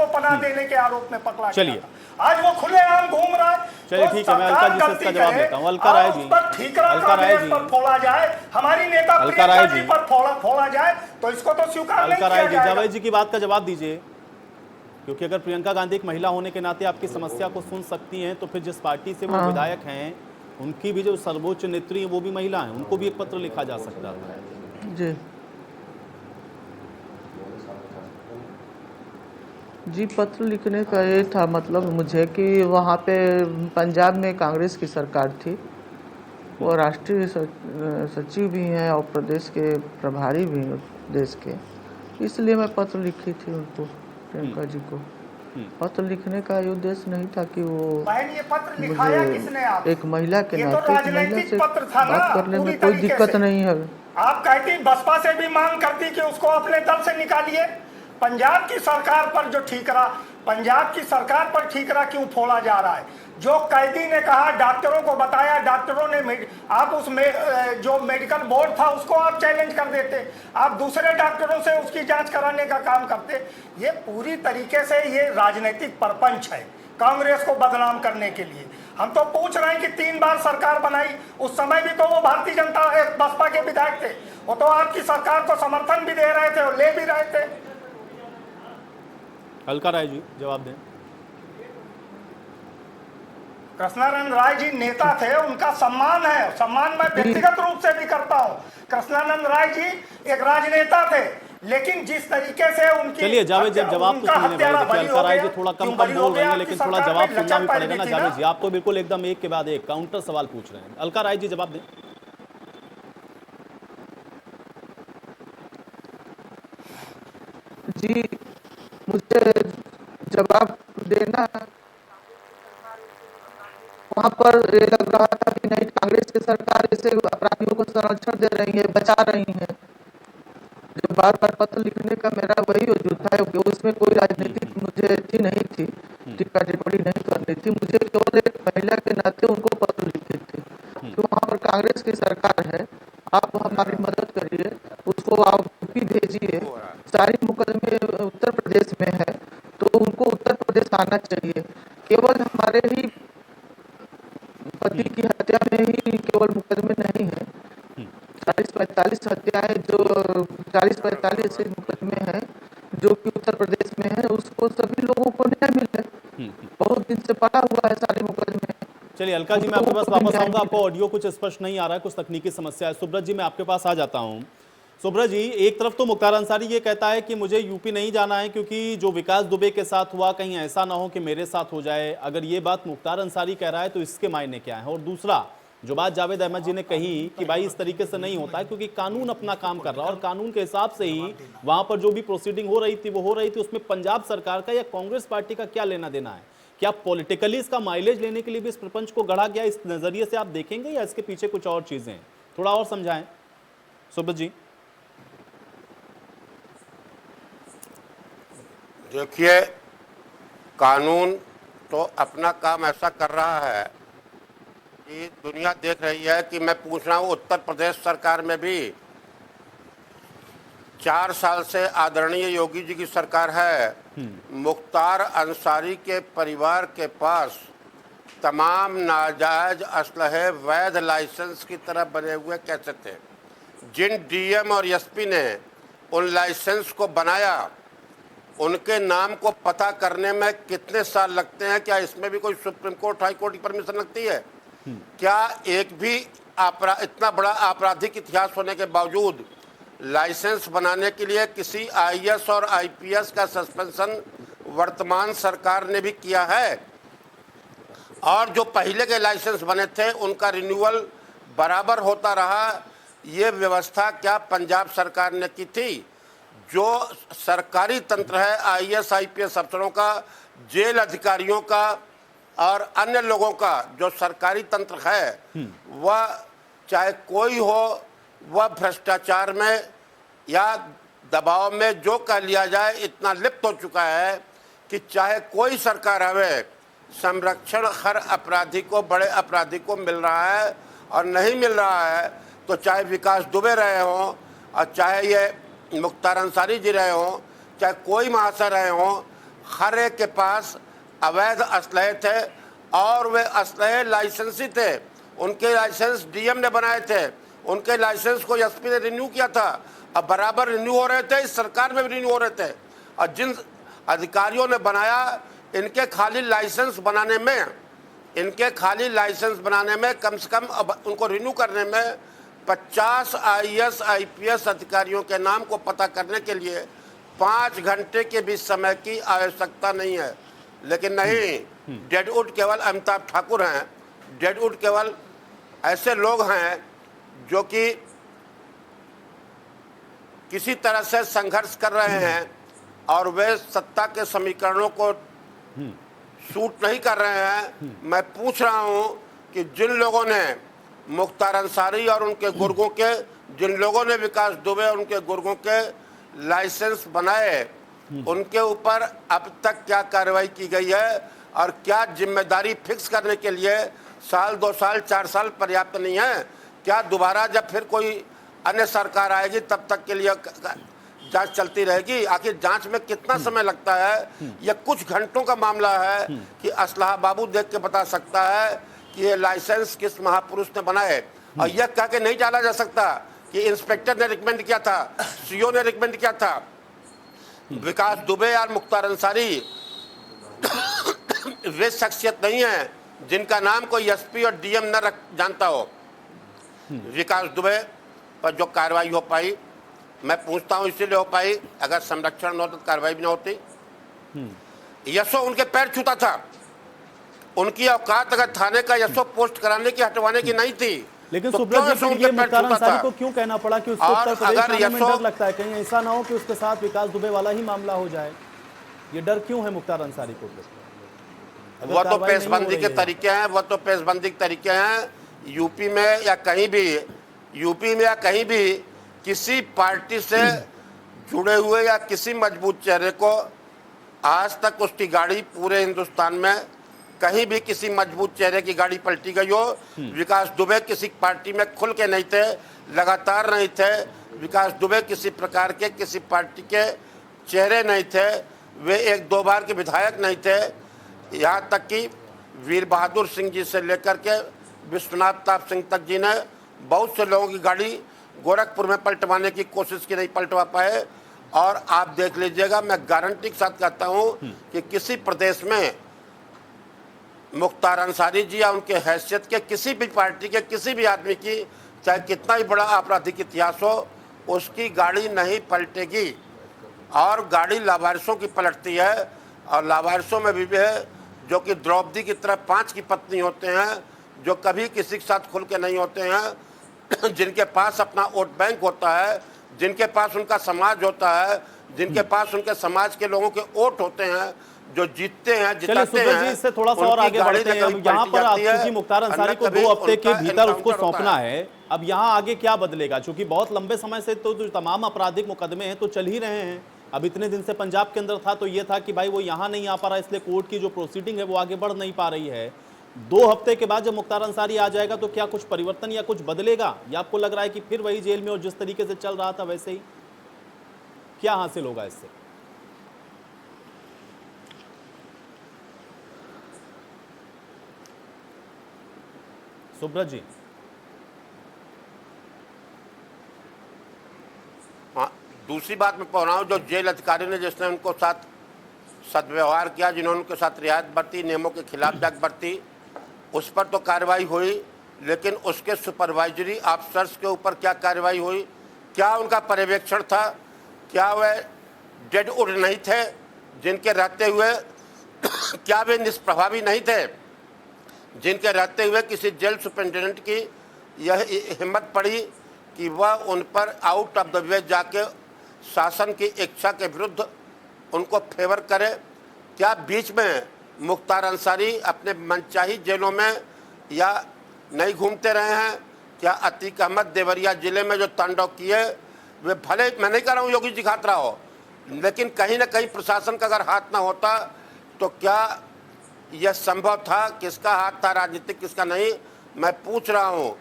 पनाह देने के आरोप में पकड़ा गया? आज वो खुलेआम घूम रहा है। चलिए ठीक है, मैं अलका जी से इसका जवाब देता हूं। अलका राय जी, अलका राय जी पर फोड़ा जाए, हमारी नेता प्रियंका जी पर फोड़ा जाए तो इसको तो स्वीकार नहीं किया जाएगा। जावेद जी की बात का जवाब दीजिए, क्योंकि अगर प्रियंका गांधी एक महिला होने के नाते आपकी समस्या को सुन सकती हैं तो फिर जिस पार्टी से वो विधायक हैं उनकी भी जो सर्वोच्च नेत्री है वो भी महिला हैं, उनको भी एक पत्र लिखा जा सकता है। जी, पत्र लिखने का ये था मतलब मुझे कि वहाँ पे पंजाब में कांग्रेस की सरकार थी, वो राष्ट्रीय सचिव भी हैं और प्रदेश के प्रभारी भी हैं देश के, इसलिए मैं पत्र लिखी थी उनको, प्रियंका जी को। पत्र लिखने का ये उद्देश्य नहीं था कि वो ये पत्र लिखाया किसने? आप एक महिला के नाते महिला से पत्र था ना, बात करने में कोई दिक्कत नहीं है। आप कहती बसपा से भी मांग करती कि उसको अपने दल से निकालिए। पंजाब की सरकार पर जो ठीकरा, पंजाब की सरकार पर ठीकरा क्यों फोड़ा जा रहा है? जो कैदी ने कहा, डॉक्टरों को बताया, डॉक्टरों ने, आप उसमें जो मेडिकल बोर्ड था उसको आप चैलेंज कर देते, आप दूसरे डॉक्टरों से उसकी जांच कराने का काम करते। ये पूरी तरीके से ये राजनीतिक परपंच है कांग्रेस को बदनाम करने के लिए। हम तो पूछ रहे हैं कि 3 बार सरकार बनाई, उस समय भी तो वो भारतीय जनता बसपा के विधायक थे, वो तो आपकी सरकार को समर्थन भी दे रहे थे और ले भी रहे थे। अलका राय जी जवाब दें। कृष्णानंद राय जी नेता थे, उनका सम्मान है, सम्मान मैं व्यक्तिगत रूप से भी करता हूं। कृष्णानंद राय जी एक राजनेता थे, लेकिन जिस तरीके से उनकी, चलिए जावेद जी जवाब तो सुनने भाई, अलका राय जी थोड़ा कम बोल रहे हैं लेकिन थोड़ा जवाब सुनना भी पड़ेगा ना जावेद जी। आप तो बिल्कुल एकदम एक के बाद एक काउंटर सवाल पूछ रहे हैं। अलका राय जी जवाब दें। जी, मुझे जवाब देना, वहाँ पर ये लग रहा था कि नहीं, कांग्रेस की सरकार ऐसे अपराधियों को संरक्षण दे रही है, बचा रही है। जो बार बार पत्र लिखने का मेरा वही वजूद था, उसमें कोई राजनीतिक मुझे थी नहीं थी, टिप्पा टिप्पणी नहीं करनी थी, मुझे केवल एक महिला के नाते उनको पत्र लिखे थे कि वहाँ पर कांग्रेस की सरकार है, आप हमारी मदद करिए, उसको आप यूपी भेजिए, सारी मुकदमे उत्तर प्रदेश में है तो उनको उत्तर प्रदेश आना चाहिए। केवल हमारे ही पति की हत्या में ही केवल मुकदमे नहीं है, 40-45 45 हत्याएं जो 40-45 मुकदमे हैं जो कि उत्तर प्रदेश में है, उसको सभी लोगों को न्याय मिले। बहुत दिन से पड़ा हुआ है सारे मुकदमे। चलिए अलका जी, मैं आपके पास वापस आऊंगा। आपको ऑडियो कुछ स्पष्ट नहीं आ रहा है, कुछ तकनीकी समस्या है। सुब्रत जी, मैं आपके पास आ जाता हूं। सुब्रत जी, एक तरफ तो मुख्तार अंसारी ये कहता है कि मुझे यूपी नहीं जाना है क्योंकि जो विकास दुबे के साथ हुआ कहीं ऐसा ना हो कि मेरे साथ हो जाए। अगर ये बात मुख्तार अंसारी कह रहा है तो इसके मायने क्या है? और दूसरा, जो बात जावेद अहमद जी ने कही कि भाई इस तरीके से नहीं होता है क्योंकि कानून अपना काम कर रहा है और कानून के हिसाब से ही वहां पर जो भी प्रोसीडिंग हो रही थी वो हो रही थी, उसमें पंजाब सरकार का या कांग्रेस पार्टी का क्या लेना देना है? क्या पॉलिटिकली इसका माइलेज लेने के लिए भी इस प्रपंच को गढ़ा गया, इस नजरिए से आप देखेंगे या इसके पीछे कुछ और चीजें? थोड़ा और समझाएं सुब्रत जी। देखिए, कानून तो अपना काम ऐसा कर रहा है कि दुनिया देख रही है कि मैं पूछ रहा हूँ, उत्तर प्रदेश सरकार में भी 4 साल से आदरणीय योगी जी की सरकार है। मुख्तार अंसारी के परिवार के पास तमाम नाजायज असलहे वैध लाइसेंस की तरह बने हुए कैसे थे? जिन डीएम और एसपी ने उन लाइसेंस को बनाया, उनके नाम को पता करने में कितने साल लगते हैं? क्या इसमें भी कोई सुप्रीम कोर्ट, हाई कोर्ट की परमिशन लगती है? क्या एक भी इतना बड़ा आपराधिक इतिहास होने के बावजूद लाइसेंस बनाने के लिए किसी आईएएस और आईपीएस का सस्पेंशन वर्तमान सरकार ने भी किया है? और जो पहले के लाइसेंस बने थे उनका रिन्यूअल बराबर होता रहा। ये व्यवस्था क्या पंजाब सरकार ने की थी? जो सरकारी तंत्र है, आईएएस आईपीएस अफसरों का, जेल अधिकारियों का और अन्य लोगों का जो सरकारी तंत्र है, वह चाहे कोई हो, वह भ्रष्टाचार में या दबाव में जो कह लिया जाए इतना लिप्त हो चुका है कि चाहे कोई सरकार आवे, संरक्षण हर अपराधी को, बड़े अपराधी को मिल रहा है। और नहीं मिल रहा है तो चाहे विकास दुबे रहे हों और चाहे ये मुख्तार अंसारी जी रहे हों, चाहे कोई महाशय रहे हों, हर एक के पास अवैध असलहे थे और वे असलहे लाइसेंसी थे। उनके लाइसेंस डीएम ने बनाए थे, उनके लाइसेंस को एसपी ने रिन्यू किया था। अब बराबर रिन्यू हो रहे थे, इस सरकार में भी रिन्यू हो रहे थे। और जिन अधिकारियों ने बनाया, इनके खाली लाइसेंस बनाने में कम से कम अब उनको रिन्यू करने में 50 आईएएस आईपीएस अधिकारियों के नाम को पता करने के लिए 5 घंटे के भी समय की आवश्यकता नहीं है। लेकिन नहीं, डेडवुड केवल अमिताभ ठाकुर हैं। डेडवुड केवल ऐसे लोग हैं जो कि किसी तरह से संघर्ष कर रहे हैं और वे सत्ता के समीकरणों को सूट नहीं कर रहे हैं। मैं पूछ रहा हूं कि जिन लोगों ने मुख्तार अंसारी और उनके गुर्गों के, जिन लोगों ने विकास दुबे और उनके गुर्गों के लाइसेंस बनाए, उनके ऊपर अब तक क्या कार्रवाई की गई है? और क्या जिम्मेदारी फिक्स करने के लिए साल, 2 साल, 4 साल पर्याप्त नहीं है? क्या दोबारा जब फिर कोई अन्य सरकार आएगी तब तक के लिए जांच चलती रहेगी? आखिर जांच में कितना समय लगता है? यह कुछ घंटों का मामला है कि असलहा बाबू देख के बता सकता है कि ये लाइसेंस किस महापुरुष ने बनाए। और यह कह के नहीं डाला जा सकता कि इंस्पेक्टर ने रिकमेंड किया था, सीओ ने रिकमेंड किया था। विकास दुबे और मुख्तार अंसारी वे शख्सियत नहीं है जिनका नाम कोई एसपी और डीएम न जानता हो। विकास दुबे पर जो कार्रवाई हो पाई, मैं पूछता हूं इसीलिए हो पाई, अगर संरक्षण न होता तो कार्रवाई भी न होती। यशो उनके पैर छूता था, उनकी औकात अगर थाने का यशो पोस्ट कराने की, हटवाने की नहीं थी। लेकिन तो सुब्रत जी, क्यों फिर ये उनके पैर मुख्तार छूता अंसारी था? को क्यों कहना पड़ा कि उसको और उत्तर प्रदेश अगर जाने में यशो- डर लगता है, कहीं ऐसा ना हो कि उसके साथ विकास दुबे वाला ही मामला हो जाए? ये डर क्यों है मुख्तार अंसारी को? अगर वह तो कार्रवाई नहीं हो पेशबंदी रही के है। तरीके हैं, वह तो पेशबंदी के तरीके हैं। यूपी में या कहीं भी किसी पार्टी से जुड़े हुए या किसी मजबूत चेहरे को आज तक उसकी गाड़ी पूरे हिंदुस्तान में कहीं भी किसी मजबूत चेहरे की गाड़ी पलटी गई हो। विकास दुबे किसी पार्टी में खुल के नहीं थे, लगातार नहीं थे। विकास दुबे किसी प्रकार के किसी पार्टी के चेहरे नहीं थे, वे 1-2 बार के विधायक नहीं थे। यहाँ तक कि वीर बहादुर सिंह जी से लेकर के विश्वनाथ प्रताप सिंह तक जी ने बहुत से लोगों की गाड़ी गोरखपुर में पलटवाने की कोशिश की, नहीं पलटवा पाए। और आप देख लीजिएगा, मैं गारंटी के साथ कहता हूं कि किसी प्रदेश में मुख्तार अंसारी जी या उनके हैसियत के किसी भी पार्टी के किसी भी आदमी की चाहे कितना ही बड़ा आपराधिक इतिहास हो, उसकी गाड़ी नहीं पलटेगी। और गाड़ी लावारिसों की पलटती है, और लावारिसों में भी है जो कि द्रौपदी की तरह 5 की पत्नी होते हैं, जो कभी किसी के साथ खुल के नहीं होते हैं, जिनके पास अपना वोट बैंक होता है, जिनके पास उनका समाज होता है, जिनके पास उनके समाज के लोगों के वोट होते हैं, जो जीतते हैं, जिताते हैं। इससे थोड़ा सा और आगे बढ़ते हैं। अब यहाँ पर चूंकि मुख्तार अंसारी को 2 हफ्ते के भीतर उसको सौंपना है, अब यहाँ आगे क्या बदलेगा? चूंकि बहुत लंबे समय से तो जो तमाम आपराधिक मुकदमे हैं तो चल ही रहे हैं। अब इतने दिन से पंजाब के अंदर था तो ये था कि भाई वो यहाँ नहीं आ पा रहा, इसलिए कोर्ट की जो प्रोसीडिंग है वो आगे बढ़ नहीं पा रही है। 2 हफ्ते के बाद जब मुख्तार अंसारी आ जाएगा तो क्या कुछ परिवर्तन या कुछ बदलेगा, या आपको लग रहा है कि फिर वही जेल में और जिस तरीके से चल रहा था वैसे ही? क्या हासिल होगा इससे? सुब्रत जी। हाँ, दूसरी बात मैं कह रहा हूँ, जो जेल अधिकारी ने जिसने उनको साथ सदव्यवहार किया, जिन्होंने उनके साथ रियायत बरती, नियमों के खिलाफ जांच बरती, उस पर तो कार्रवाई हुई, लेकिन उसके सुपरवाइजरी ऑफिसर्स के ऊपर क्या कार्रवाई हुई? क्या उनका पर्यवेक्षण था? क्या वह डेड वुड नहीं थे जिनके रहते हुए क्या वे निष्प्रभावी नहीं थे, जिनके रहते हुए किसी जेल सुपरिटेंडेंट की यह हिम्मत पड़ी कि वह उन पर आउट ऑफ द वे जाके शासन की इच्छा के विरुद्ध उनको फेवर करे? क्या बीच में मुख्तार अंसारी अपने मनचाही जेलों में या नहीं घूमते रहे हैं? क्या अतीक अहमद देवरिया जिले में जो तांडव किए, वे भले, मैं नहीं कह रहा हूँ योगी जी खातरा हो, लेकिन कहीं ना कहीं प्रशासन का अगर हाथ ना होता तो क्या यह संभव था? किसका हाथ था राजनीतिक, किसका नहीं? मैं पूछ रहा हूँ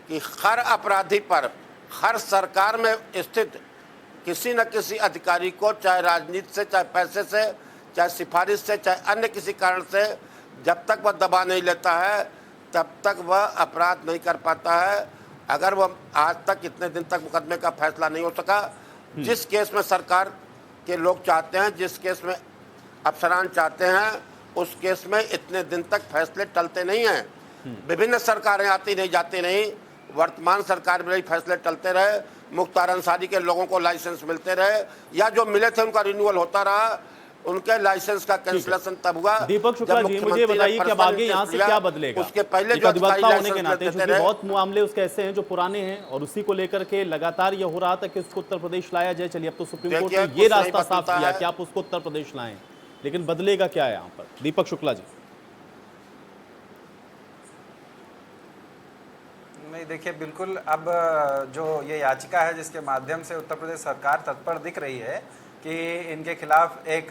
कि हर अपराधी पर, हर सरकार में स्थित किसी न किसी अधिकारी को, चाहे राजनीति से, चाहे पैसे से, चाहे सिफारिश से, चाहे अन्य किसी कारण से, जब तक वह दबा नहीं लेता है तब तक वह अपराध नहीं कर पाता है। अगर वह आज तक इतने दिन तक मुकदमे का फैसला नहीं हो सका, जिस केस में सरकार के लोग चाहते हैं, जिस केस में अफसरान चाहते हैं, उस केस में इतने दिन तक फैसले टलते नहीं हैं। विभिन्न सरकारें आती नहीं जाती नहीं, वर्तमान सरकार में फैसले टलते रहे, मुख्तार अंसारी के लोगों को लाइसेंस मिलते रहे, या जो मिले थे उनका रिन्यूअल होता रहा, उनके लाइसेंस का कैंसिलेशन तब हुआ। दीपक शुक्ला जी, मुझे बताइए कि अब आगे यहाँ से क्या बदलेगा? उसके पहले जो अधिवक्ता होने के नाते बहुत मामले उसके ऐसे हैं जो पुराने हैं, और उसी को लेकर के लगातार ये हो रहा था कि उसको उत्तर प्रदेश लाया जाए। चलिए, अब तो सुप्रीम कोर्ट ने ये रास्ता साफ किया कि आप उसको उत्तर प्रदेश लाएं, लेकिन बदलेगा क्या है यहाँ पर? दीपक शुक्ला जी। नहीं, देखिए, बिल्कुल अब जो ये याचिका है जिसके माध्यम से उत्तर प्रदेश सरकार तत्पर दिख रही है कि इनके खिलाफ एक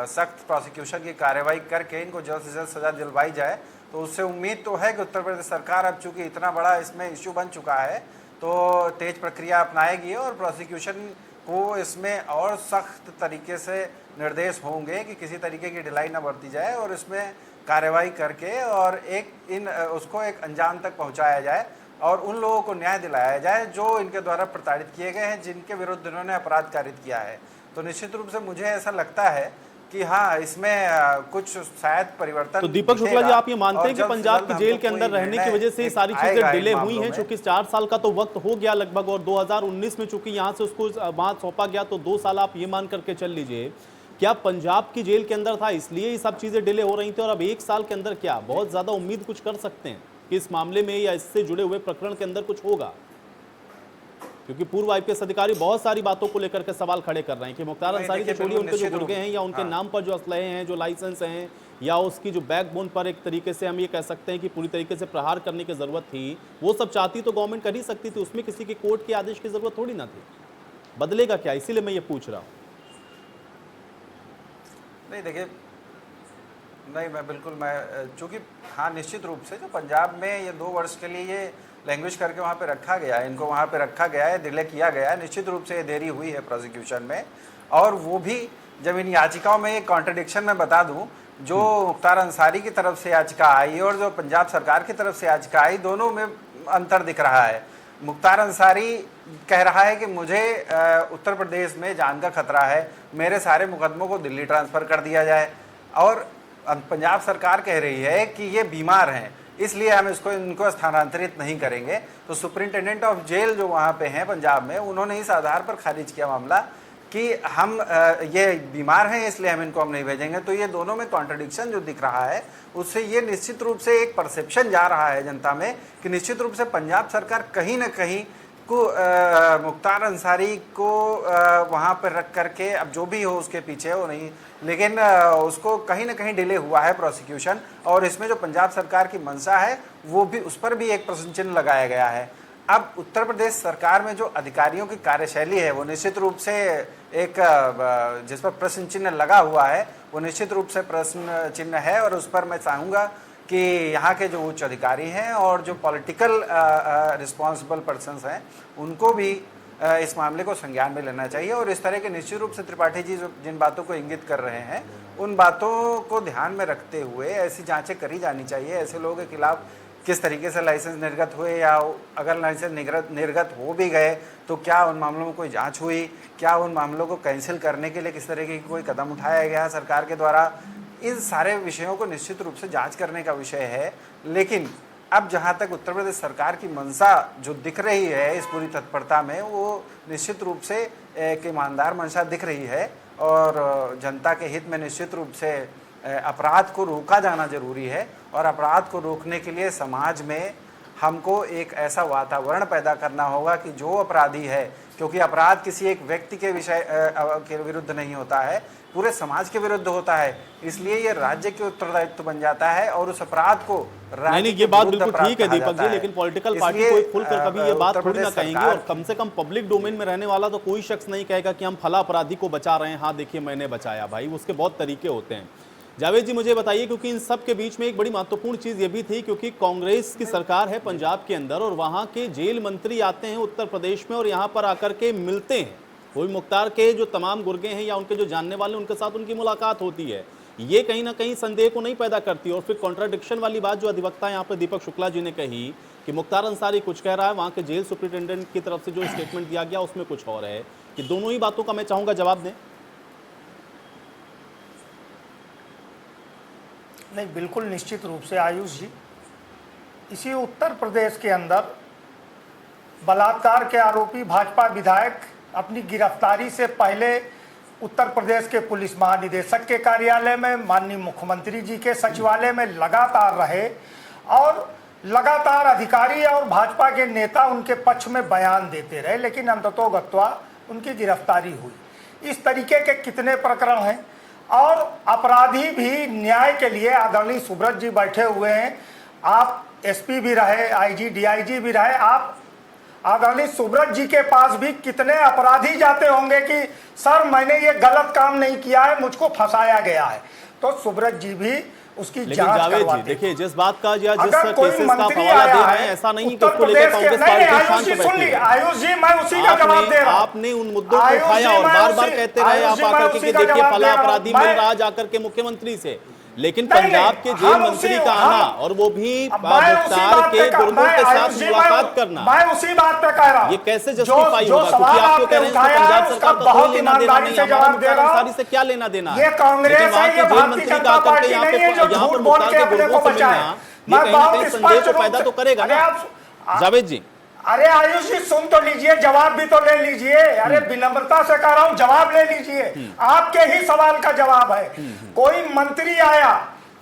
सख्त प्रोसिक्यूशन की कार्रवाई करके इनको जल्द से जल्द सजा दिलवाई जाए, तो उससे उम्मीद तो है कि उत्तर प्रदेश सरकार अब चूंकि इतना बड़ा इसमें इश्यू बन चुका है तो तेज प्रक्रिया अपनाएगी और प्रोसिक्यूशन को इसमें और सख्त तरीके से निर्देश होंगे कि किसी तरीके की ढिलाई न बरती जाए और इसमें कार्रवाई करके और उसको एक अंजाम तक पहुंचाया जाए और उन लोगों को न्याय दिलाया जाए जो इनके द्वारा प्रताड़ित किए गए हैं, जिनके विरुद्ध इन्होंने अपराध कारित किया है। तो निश्चित रूप से मुझे ऐसा लगता है कि हाँ, इसमें कुछ शायद परिवर्तन। तो दीपक शुक्ला जी, आप ये मानते हैं कि पंजाब की जेल के अंदर रहने की वजह से ये सारी चीजें डिले हुई हैं? चूंकि 4 साल का तो वक्त हो गया लगभग, और 2019 में चूंकि यहाँ से उसको वहां सौंपा गया, तो 2 साल आप ये मान करके चल लीजिए। क्या पंजाब की जेल के अंदर था इसलिए ये सब चीजें डिले हो रही थी, और अब 1 साल के अंदर क्या बहुत ज्यादा उम्मीद कुछ कर सकते हैं कि इस मामले में या इससे जुड़े हुए प्रकरण के अंदर कुछ होगा? क्योंकि पूर्व आईपीएस अधिकारी बहुत सारी बातों को लेकर के सवाल खड़े कर रहे हैं कि मुख्तार अंसारी से छोड़िए, उनके जो गुर्गे हैं या उनके नाम पर जो असलहे हैं, जो लाइसेंस हैं, या उसकी जो बैकबोन पर एक तरीके से हम ये कह सकते हैं कि पूरी तरीके से प्रहार करने की जरूरत थी, वो सब चाहती तो गवर्नमेंट कर ही सकती थी, उसमें किसी के कोर्ट के आदेश की जरूरत थोड़ी ना थी। बदलेगा क्या, इसीलिए मैं ये पूछ रहा हूँ। नहीं, देखिए, नहीं, मैं चूंकि हाँ, निश्चित रूप से जो पंजाब में ये 2 वर्ष के लिए ये लैंग्वेज करके वहाँ पे रखा गया है, इनको वहाँ पे रखा गया है, डिले किया गया है, निश्चित रूप से ये देरी हुई है प्रोसिक्यूशन में। और वो भी जब इन याचिकाओं में एक कॉन्ट्रडिक्शन मैं बता दूं, जो मुख्तार अंसारी की तरफ से याचिका आई और जो पंजाब सरकार की तरफ से याचिका आई, दोनों में अंतर दिख रहा है। मुख्तार अंसारी कह रहा है कि मुझे उत्तर प्रदेश में जान का खतरा है, मेरे सारे मुकदमों को दिल्ली ट्रांसफ़र कर दिया जाए, और पंजाब सरकार कह रही है कि ये बीमार हैं इसलिए हम इनको स्थानांतरित नहीं करेंगे। तो सुप्रिंटेंडेंट ऑफ जेल जो वहाँ पे हैं पंजाब में, उन्होंने इस आधार पर खारिज किया मामला कि हम ये बीमार हैं इसलिए हम नहीं भेजेंगे। तो ये दोनों में कॉन्ट्रडिक्शन जो दिख रहा है, उससे ये निश्चित रूप से एक परसेप्शन जा रहा है जनता में कि निश्चित रूप से पंजाब सरकार कहीं ना कहीं को मुख्तार अंसारी को वहाँ पर रख करके, अब जो भी हो उसके पीछे हो नहीं, लेकिन उसको कहीं ना कहीं डिले हुआ है प्रोसिक्यूशन, और इसमें जो पंजाब सरकार की मंशा है वो भी, उस पर भी एक प्रश्न चिन्ह लगाया गया है। अब उत्तर प्रदेश सरकार में जो अधिकारियों की कार्यशैली है वो निश्चित रूप से एक जिस पर प्रश्न चिन्ह लगा हुआ है वो निश्चित रूप से प्रश्न चिन्ह है, और उस पर मैं चाहूँगा कि यहाँ के जो उच्च अधिकारी हैं और जो पॉलिटिकल रिस्पॉन्सिबल पर्सन्स हैं उनको भी इस मामले को संज्ञान में लेना चाहिए। और इस तरह के निश्चित रूप से त्रिपाठी जी जो जिन बातों को इंगित कर रहे हैं उन बातों को ध्यान में रखते हुए ऐसी जांचें करी जानी चाहिए। ऐसे लोगों के खिलाफ किस तरीके से लाइसेंस निर्गत हुए, या अगर लाइसेंस निर्गत हो भी गए तो क्या उन मामलों में कोई जांच हुई, क्या उन मामलों को कैंसिल करने के लिए किस तरीके की कोई कदम उठाया गया सरकार के द्वारा, इन सारे विषयों को निश्चित रूप से जांच करने का विषय है। लेकिन अब जहाँ तक उत्तर प्रदेश सरकार की मंशा जो दिख रही है इस पूरी तत्परता में, वो निश्चित रूप से एक ईमानदार मंशा दिख रही है, और जनता के हित में निश्चित रूप से अपराध को रोका जाना जरूरी है। और अपराध को रोकने के लिए समाज में हमको एक ऐसा वातावरण पैदा करना होगा कि जो अपराधी है, क्योंकि अपराध किसी एक व्यक्ति के के विरुद्ध नहीं होता है, पूरे समाज के विरुद्ध होता है, इसलिए ये राज्य के उत्तरदायित्व बन जाता है, और उस अपराध को नहीं, ये बात बिल्कुल ठीक है दीपक जी, लेकिन पॉलिटिकल पार्टी कोई खुलकर कभी ये बात थोड़ी ना कहेंगे, और कम से कम पब्लिक डोमेन में रहने वाला तो कोई शख्स नहीं कहेगा कि हम फला अपराधी को बचा रहे हैं, हाँ देखिए मैंने बचाया। भाई उसके बहुत तरीके होते हैं। जावेद जी मुझे बताइए, क्योंकि इन सब के बीच में एक बड़ी महत्वपूर्ण चीज ये भी थी, क्योंकि कांग्रेस की सरकार है पंजाब के अंदर, और वहां के जेल मंत्री आते हैं उत्तर प्रदेश में और यहां पर आकर के मिलते हैं, कोई मुख्तार के जो तमाम गुर्गे हैं या उनके जो जानने वाले उनके साथ उनकी मुलाकात होती है। ये कहीं ना कहीं संदेह को नहीं पैदा करती। और फिर कॉन्ट्राडिक्शन वाली बात जो अधिवक्ता यहाँ पर दीपक शुक्ला जी ने कही कि मुख्तार अंसारी कुछ कह रहा है, वहाँ के जेल सुप्रिंटेंडेंट की तरफ से जो स्टेटमेंट दिया गया उसमें कुछ और है, कि दोनों ही बातों का मैं चाहूँगा जवाब दें। नहीं, बिल्कुल निश्चित रूप से आयुष जी, इसी उत्तर प्रदेश के अंदर बलात्कार के आरोपी भाजपा विधायक अपनी गिरफ्तारी से पहले उत्तर प्रदेश के पुलिस महानिदेशक के कार्यालय में, माननीय मुख्यमंत्री जी के सचिवालय में लगातार रहे, और लगातार अधिकारी और भाजपा के नेता उनके पक्ष में बयान देते रहे, लेकिन अंततोगत्वा उनकी गिरफ्तारी हुई। इस तरीके के कितने प्रकरण हैं, और अपराधी भी न्याय के लिए आदरणीय सुब्रत जी बैठे हुए हैं, आप एसपी भी रहे, आईजी डीआईजी भी रहे, आप आदरणीय सुब्रत जी के पास भी कितने अपराधी जाते होंगे कि सर मैंने ये गलत काम नहीं किया है, मुझको फंसाया गया है, तो सुब्रत जी भी उसकी जांच करवाते। देखिए जिस बात का या जिस केसेस का हवाला दे रहे हैं, ऐसा नहीं कि उसको लेकर कांग्रेस पार्टी शांत बैठी है। आयुष जी मैं उसी का जवाब दे रहा हूं। आपने उन मुद्दों को उठाया और बार-बार कहते रहे आप आकर के देखिए फला अपराधी मिल रहा जाकर के मुख्यमंत्री से, लेकिन पंजाब के जेल मंत्री का आना और वो भी मुख्तार के गुर्गों के साथ मुलाकात करना, मैं उसी बात पे कह रहा हूं, ये कैसे जस्टिफाई होगा? क्योंकि आप तो कह रहे हैं कि पंजाब सरकार का कोई लेना देना नहीं, हमारा मुख्तार अंसारी से क्या लेना देना है? ये कांग्रेस है, ये भारतीय जनता पार्टी नहीं है जो झूठ बोल के अपने को बचाए। मैं बहुत स्पष्ट पैदा तो करेगा ना जावेद जी। अरे आयुष जी सुन तो लीजिए, जवाब भी तो ले लीजिए। अरे विनम्रता से कह रहा हूं, जवाब ले लीजिए, आपके ही सवाल का जवाब है। कोई मंत्री आया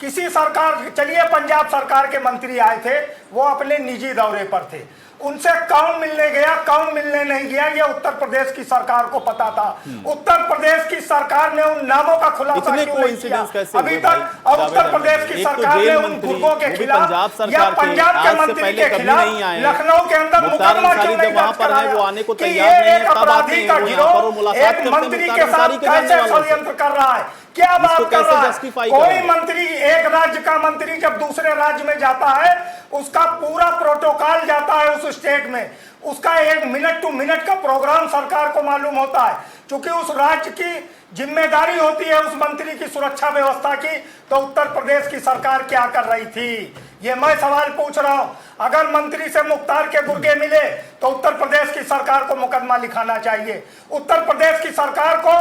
किसी सरकार, चलिए पंजाब सरकार के मंत्री आए थे, वो अपने निजी दौरे पर थे, उनसे कौन मिलने गया कौन मिलने नहीं गया ये उत्तर प्रदेश की सरकार को पता था। उत्तर प्रदेश की सरकार ने उन नामों का खुलासा क्यों नहीं किया अभी तक? और उत्तर प्रदेश की सरकार ने उन गुर्गों के खिलाफ या पंजाब के मंत्री के खिलाफ लखनऊ के अंदर मुकदमा क्यों नहीं दर्ज कराया कि ये एक अपराधी का गिरोह एक मंत्री के साथ कैसे षड्यंत्र कर रहा है? क्या बात कर रहा है? कोई मंत्री, एक राज्य का मंत्री जब दूसरे राज्य में जाता है उसका पूरा प्रोटोकॉल जाता है उस स्टेट में, उसका एक मिनट टू मिनट का प्रोग्राम सरकार को मालूम होता है, क्योंकि उस राज्य की जिम्मेदारी होती है उस मंत्री की सुरक्षा व्यवस्था की। तो उत्तर प्रदेश की सरकार क्या कर रही थी ये मैं सवाल पूछ रहा हूं। अगर मंत्री से मुख्तार के गुर्गे मिले तो उत्तर प्रदेश की सरकार को मुकदमा लिखाना चाहिए। उत्तर प्रदेश की सरकार को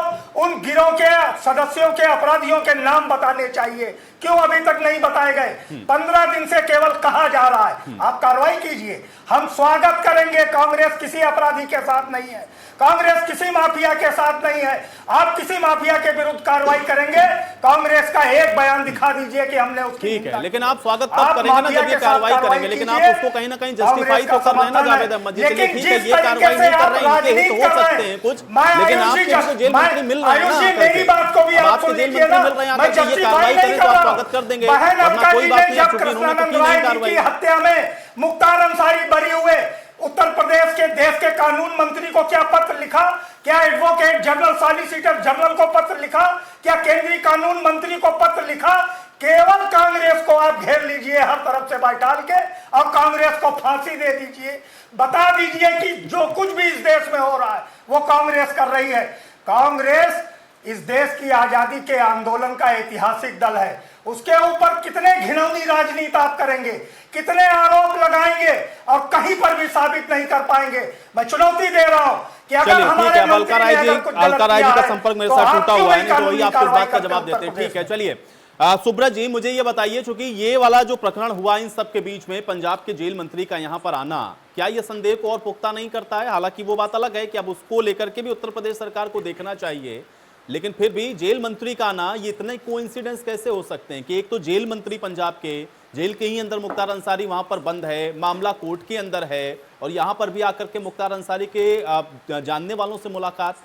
उन गिरोह के सदस्यों के, अपराधियों के नाम बताने चाहिए। क्यों अभी तक नहीं बताए गए? 15 दिन से केवल कहा जा रहा है। आप कार्रवाई कीजिए। हम स्वागत करेंगे। कांग्रेस किसी अपराधी के साथ नहीं है, कांग्रेस किसी माफिया के साथ नहीं है। आप किसी माफिया के विरुद्ध कार्रवाई करेंगे, कांग्रेस का एक बयान दिखा दीजिए कि हमने उसकी। ठीक है, लेकिन आप स्वागत तब करेंगे ना जब ये कार्रवाई करेंगे, लेकिन आप उसको कहीं ना कहीं जस्टिफाई तो कर रहे हैं ना जावेद अहमद जी। चलिए ठीक है, ये कार्रवाई नहीं कर रहे हैं, इनके हित हो सकते हैं कुछ, लेकिन आपको जेल मंत्री मिल रहे हैं ना, मेरी बात को भी आप आपके जेल मंत्री मिल रहे हैं, आप ये कार्रवाई करें तो आप स्वागत कर देंगे, वरना कोई बात नहीं। आप चुकी उन्होंने तो की नहीं कार्रवाई। हत्या में मुख्तार अंसारी बरी हुए। उत्तर प्रदेश के देश के कानून मंत्री को क्या पत्र लिखा? क्या एडवोकेट जनरल, सॉलिसिटर जनरल को पत्र लिखा? क्या केंद्रीय कानून मंत्री को पत्र लिखा? केवल कांग्रेस को आप घेर लीजिए हर तरफ से बैठाल के और कांग्रेस को फांसी दे दीजिए। बता दीजिए कि जो कुछ भी इस देश में हो रहा है वो कांग्रेस कर रही है। कांग्रेस इस देश की आजादी के आंदोलन का ऐतिहासिक दल है। उसके ऊपर कितने घिनौनी राजनीति आप करेंगे, कितने आरोप लगाएंगे और कहीं पर भी साबित नहीं कर पाएंगे। मैं चुनौती दे रहा हूं कि अगर हमारे अलका राय जी का संपर्क मेरे साथ टूटा हुआ है, नहीं तो वही आपको इस बात का जवाब देते हैं। ठीक है, चलिए सुब्रत जी, मुझे ये बताइए, चूंकि ये वाला जो प्रकरण हुआ इन सब के बीच में पंजाब के जेल मंत्री का यहाँ पर आना, क्या ये संदेह को और पुख्ता नहीं करता है? हालांकि वो बात अलग है कि अब उसको लेकर के भी उत्तर प्रदेश सरकार को देखना चाहिए, लेकिन फिर भी जेल मंत्री का आना, ये इतने कोइंसिडेंस कैसे हो सकते हैं कि एक तो जेल मंत्री पंजाब के जेल के ही अंदर मुख्तार अंसारी वहां पर बंद है, मामला कोर्ट के अंदर है, और यहां पर भी आकर के मुख्तार अंसारी के जानने वालों से मुलाकात,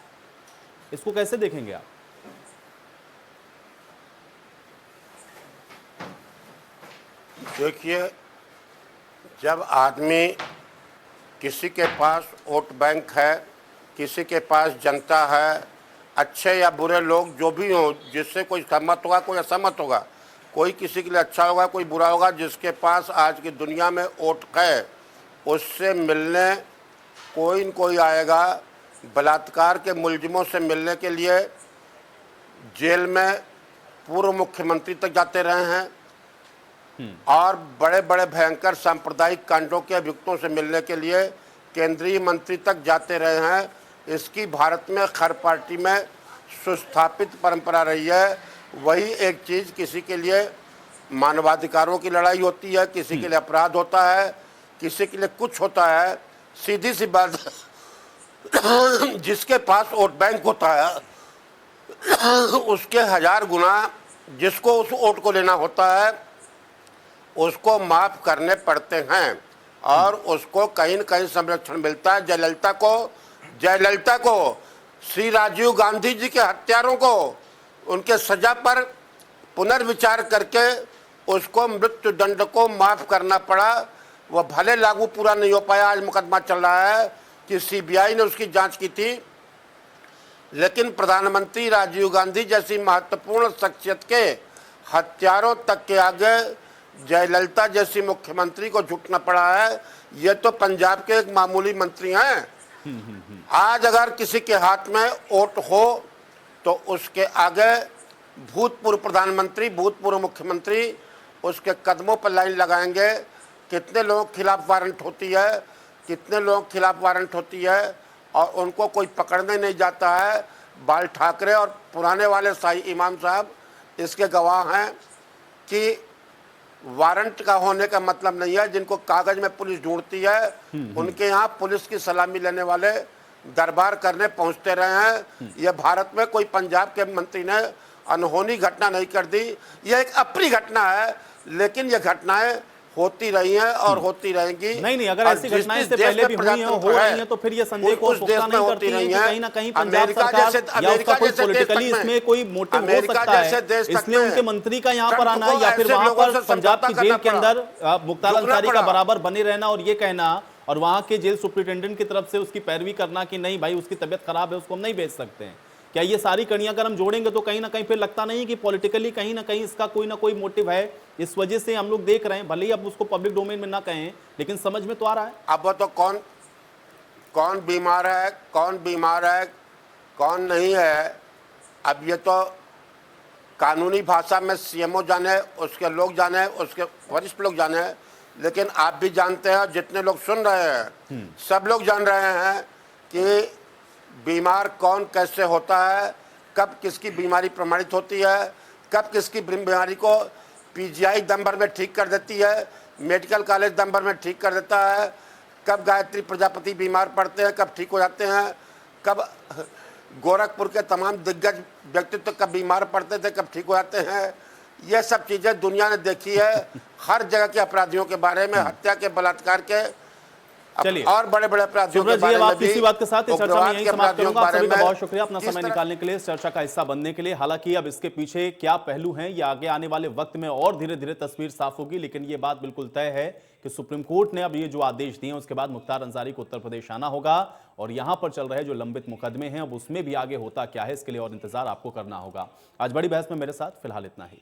इसको कैसे देखेंगे आप? देखिए, जब आदमी किसी के पास वोट बैंक है, किसी के पास जनता है, अच्छे या बुरे लोग जो भी हों, जिससे कोई सहमत होगा कोई असहमत होगा, कोई किसी के लिए अच्छा होगा कोई बुरा होगा, जिसके पास आज की दुनिया में वोट है उससे मिलने कोई न कोई आएगा। बलात्कार के मुलजिमों से मिलने के लिए जेल में पूर्व मुख्यमंत्री तक जाते रहे हैं और बड़े बड़े भयंकर सांप्रदायिक कांडों के अभियुक्तों से मिलने के लिए केंद्रीय मंत्री तक जाते रहे हैं। इसकी भारत में हर पार्टी में सुस्थापित परंपरा रही है। वही एक चीज़, किसी के लिए मानवाधिकारों की लड़ाई होती है, किसी के लिए अपराध होता है, किसी के लिए कुछ होता है। सीधी सी बात जिसके पास वोट बैंक होता है उसके 1000 गुना जिसको उस वोट को लेना होता है उसको माफ करने पड़ते हैं और उसको कहीं न कहीं संरक्षण मिलता है। जयललिता को श्री राजीव गांधी जी के हत्यारों को उनके सजा पर पुनर्विचार करके उसको मृत्यु दंड को माफ करना पड़ा। वह भले लागू पूरा नहीं हो पाया, आज मुकदमा चल रहा है कि सीबीआई ने उसकी जांच की थी, लेकिन प्रधानमंत्री राजीव गांधी जैसी महत्वपूर्ण शख्सियत के हत्यारों तक के आगे जयललिता जैसी मुख्यमंत्री को झुकना पड़ा है। ये तो पंजाब के एक मामूली मंत्री हैं। आज अगर किसी के हाथ में वोट हो तो उसके आगे भूतपूर्व प्रधानमंत्री, भूतपूर्व मुख्यमंत्री उसके कदमों पर लाइन लगाएंगे। कितने लोगों के खिलाफ वारंट होती है, कितने लोगों के खिलाफ वारंट होती है और उनको कोई पकड़ने नहीं जाता है। बाल ठाकरे और पुराने वाले शाही इमाम साहब इसके गवाह हैं कि वारंट का होने का मतलब नहीं है, जिनको कागज में पुलिस ढूंढती है उनके यहाँ पुलिस की सलामी लेने वाले दरबार करने पहुंचते रहे हैं। यह भारत में कोई पंजाब के मंत्री ने अनहोनी घटना नहीं कर दी। यह एक अप्रिय घटना है, लेकिन यह घटनाएं होती रही हैं और होती रहेंगी। नहीं, अगर ऐसी घटनाएं इससे पहले भी हुई हैं, हो रही हैं, तो फिर ये संदेह को पुख्ता नहीं करती है कि कहीं ना कहीं पंजाब सरकार या उसका कोई पॉलिटिकली इसमें कोई मोटिव हो सकता है, इसलिए उनके मंत्री का यहाँ पर आना या फिर वहां पर पंजाब की जेल के अंदर मुख्तार अंसारी का बराबर बने रहना और ये कहना और वहां के जेल सुप्रिंटेंडेंट की तरफ से उसकी पैरवी करना कि नहीं भाई उसकी तबियत खराब है, उसको हम नहीं भेज सकते हैं। क्या ये सारी कड़ियां अगर हम जोड़ेंगे तो कहीं ना कहीं फिर लगता नहीं कि पॉलिटिकली कहीं ना कहीं इसका कोई ना कोई मोटिव है? इस वजह से हम लोग देख रहे हैं, भले ही अब उसको पब्लिक डोमेन में ना कहें, लेकिन समझ में तो आ रहा है। अब वो तो कौन बीमार है, कौन नहीं है, अब ये तो कानूनी भाषा में सीएमओ जाने, उसके लोग जाने, उसके वरिष्ठ लोग जाने, लेकिन आप भी जानते हैं, जितने लोग सुन रहे हैं सब लोग जान रहे हैं कि बीमार कौन कैसे होता है, कब किसकी बीमारी प्रमाणित होती है, कब किसकी बीमारी को पीजीआई दम भर में ठीक कर देती है, मेडिकल कॉलेज दम भर में ठीक कर देता है, कब गायत्री प्रजापति बीमार पड़ते हैं, कब ठीक हो जाते हैं, कब गोरखपुर के तमाम दिग्गज व्यक्तित्व कब बीमार पड़ते थे, कब ठीक हो जाते हैं। ये सब चीज़ें दुनिया ने देखी है। हर जगह के अपराधियों के बारे में, हत्या के, बलात्कार के, चलिए और बड़े बड़े अपराधियों के सुब्रत जी, बारे अब में आप भी, इसी बात के साथ इस चर्चा में यही समाप्त करूंगा। आप सभी का बहुत शुक्रिया अपना किस समय तरह- निकालने के लिए, इस चर्चा का हिस्सा बनने के लिए। हालांकि अब इसके पीछे क्या पहलू हैं ये आगे आने वाले वक्त में और धीरे धीरे तस्वीर साफ होगी, लेकिन ये बात बिल्कुल तय है कि सुप्रीम कोर्ट ने अब ये जो आदेश दिए उसके बाद मुख्तार अंसारी को उत्तर प्रदेश आना होगा और यहां पर चल रहे जो लंबित मुकदमे हैं अब उसमें भी आगे होता क्या है इसके लिए और इंतजार आपको करना होगा। आज बड़ी बहस में मेरे साथ फिलहाल इतना ही।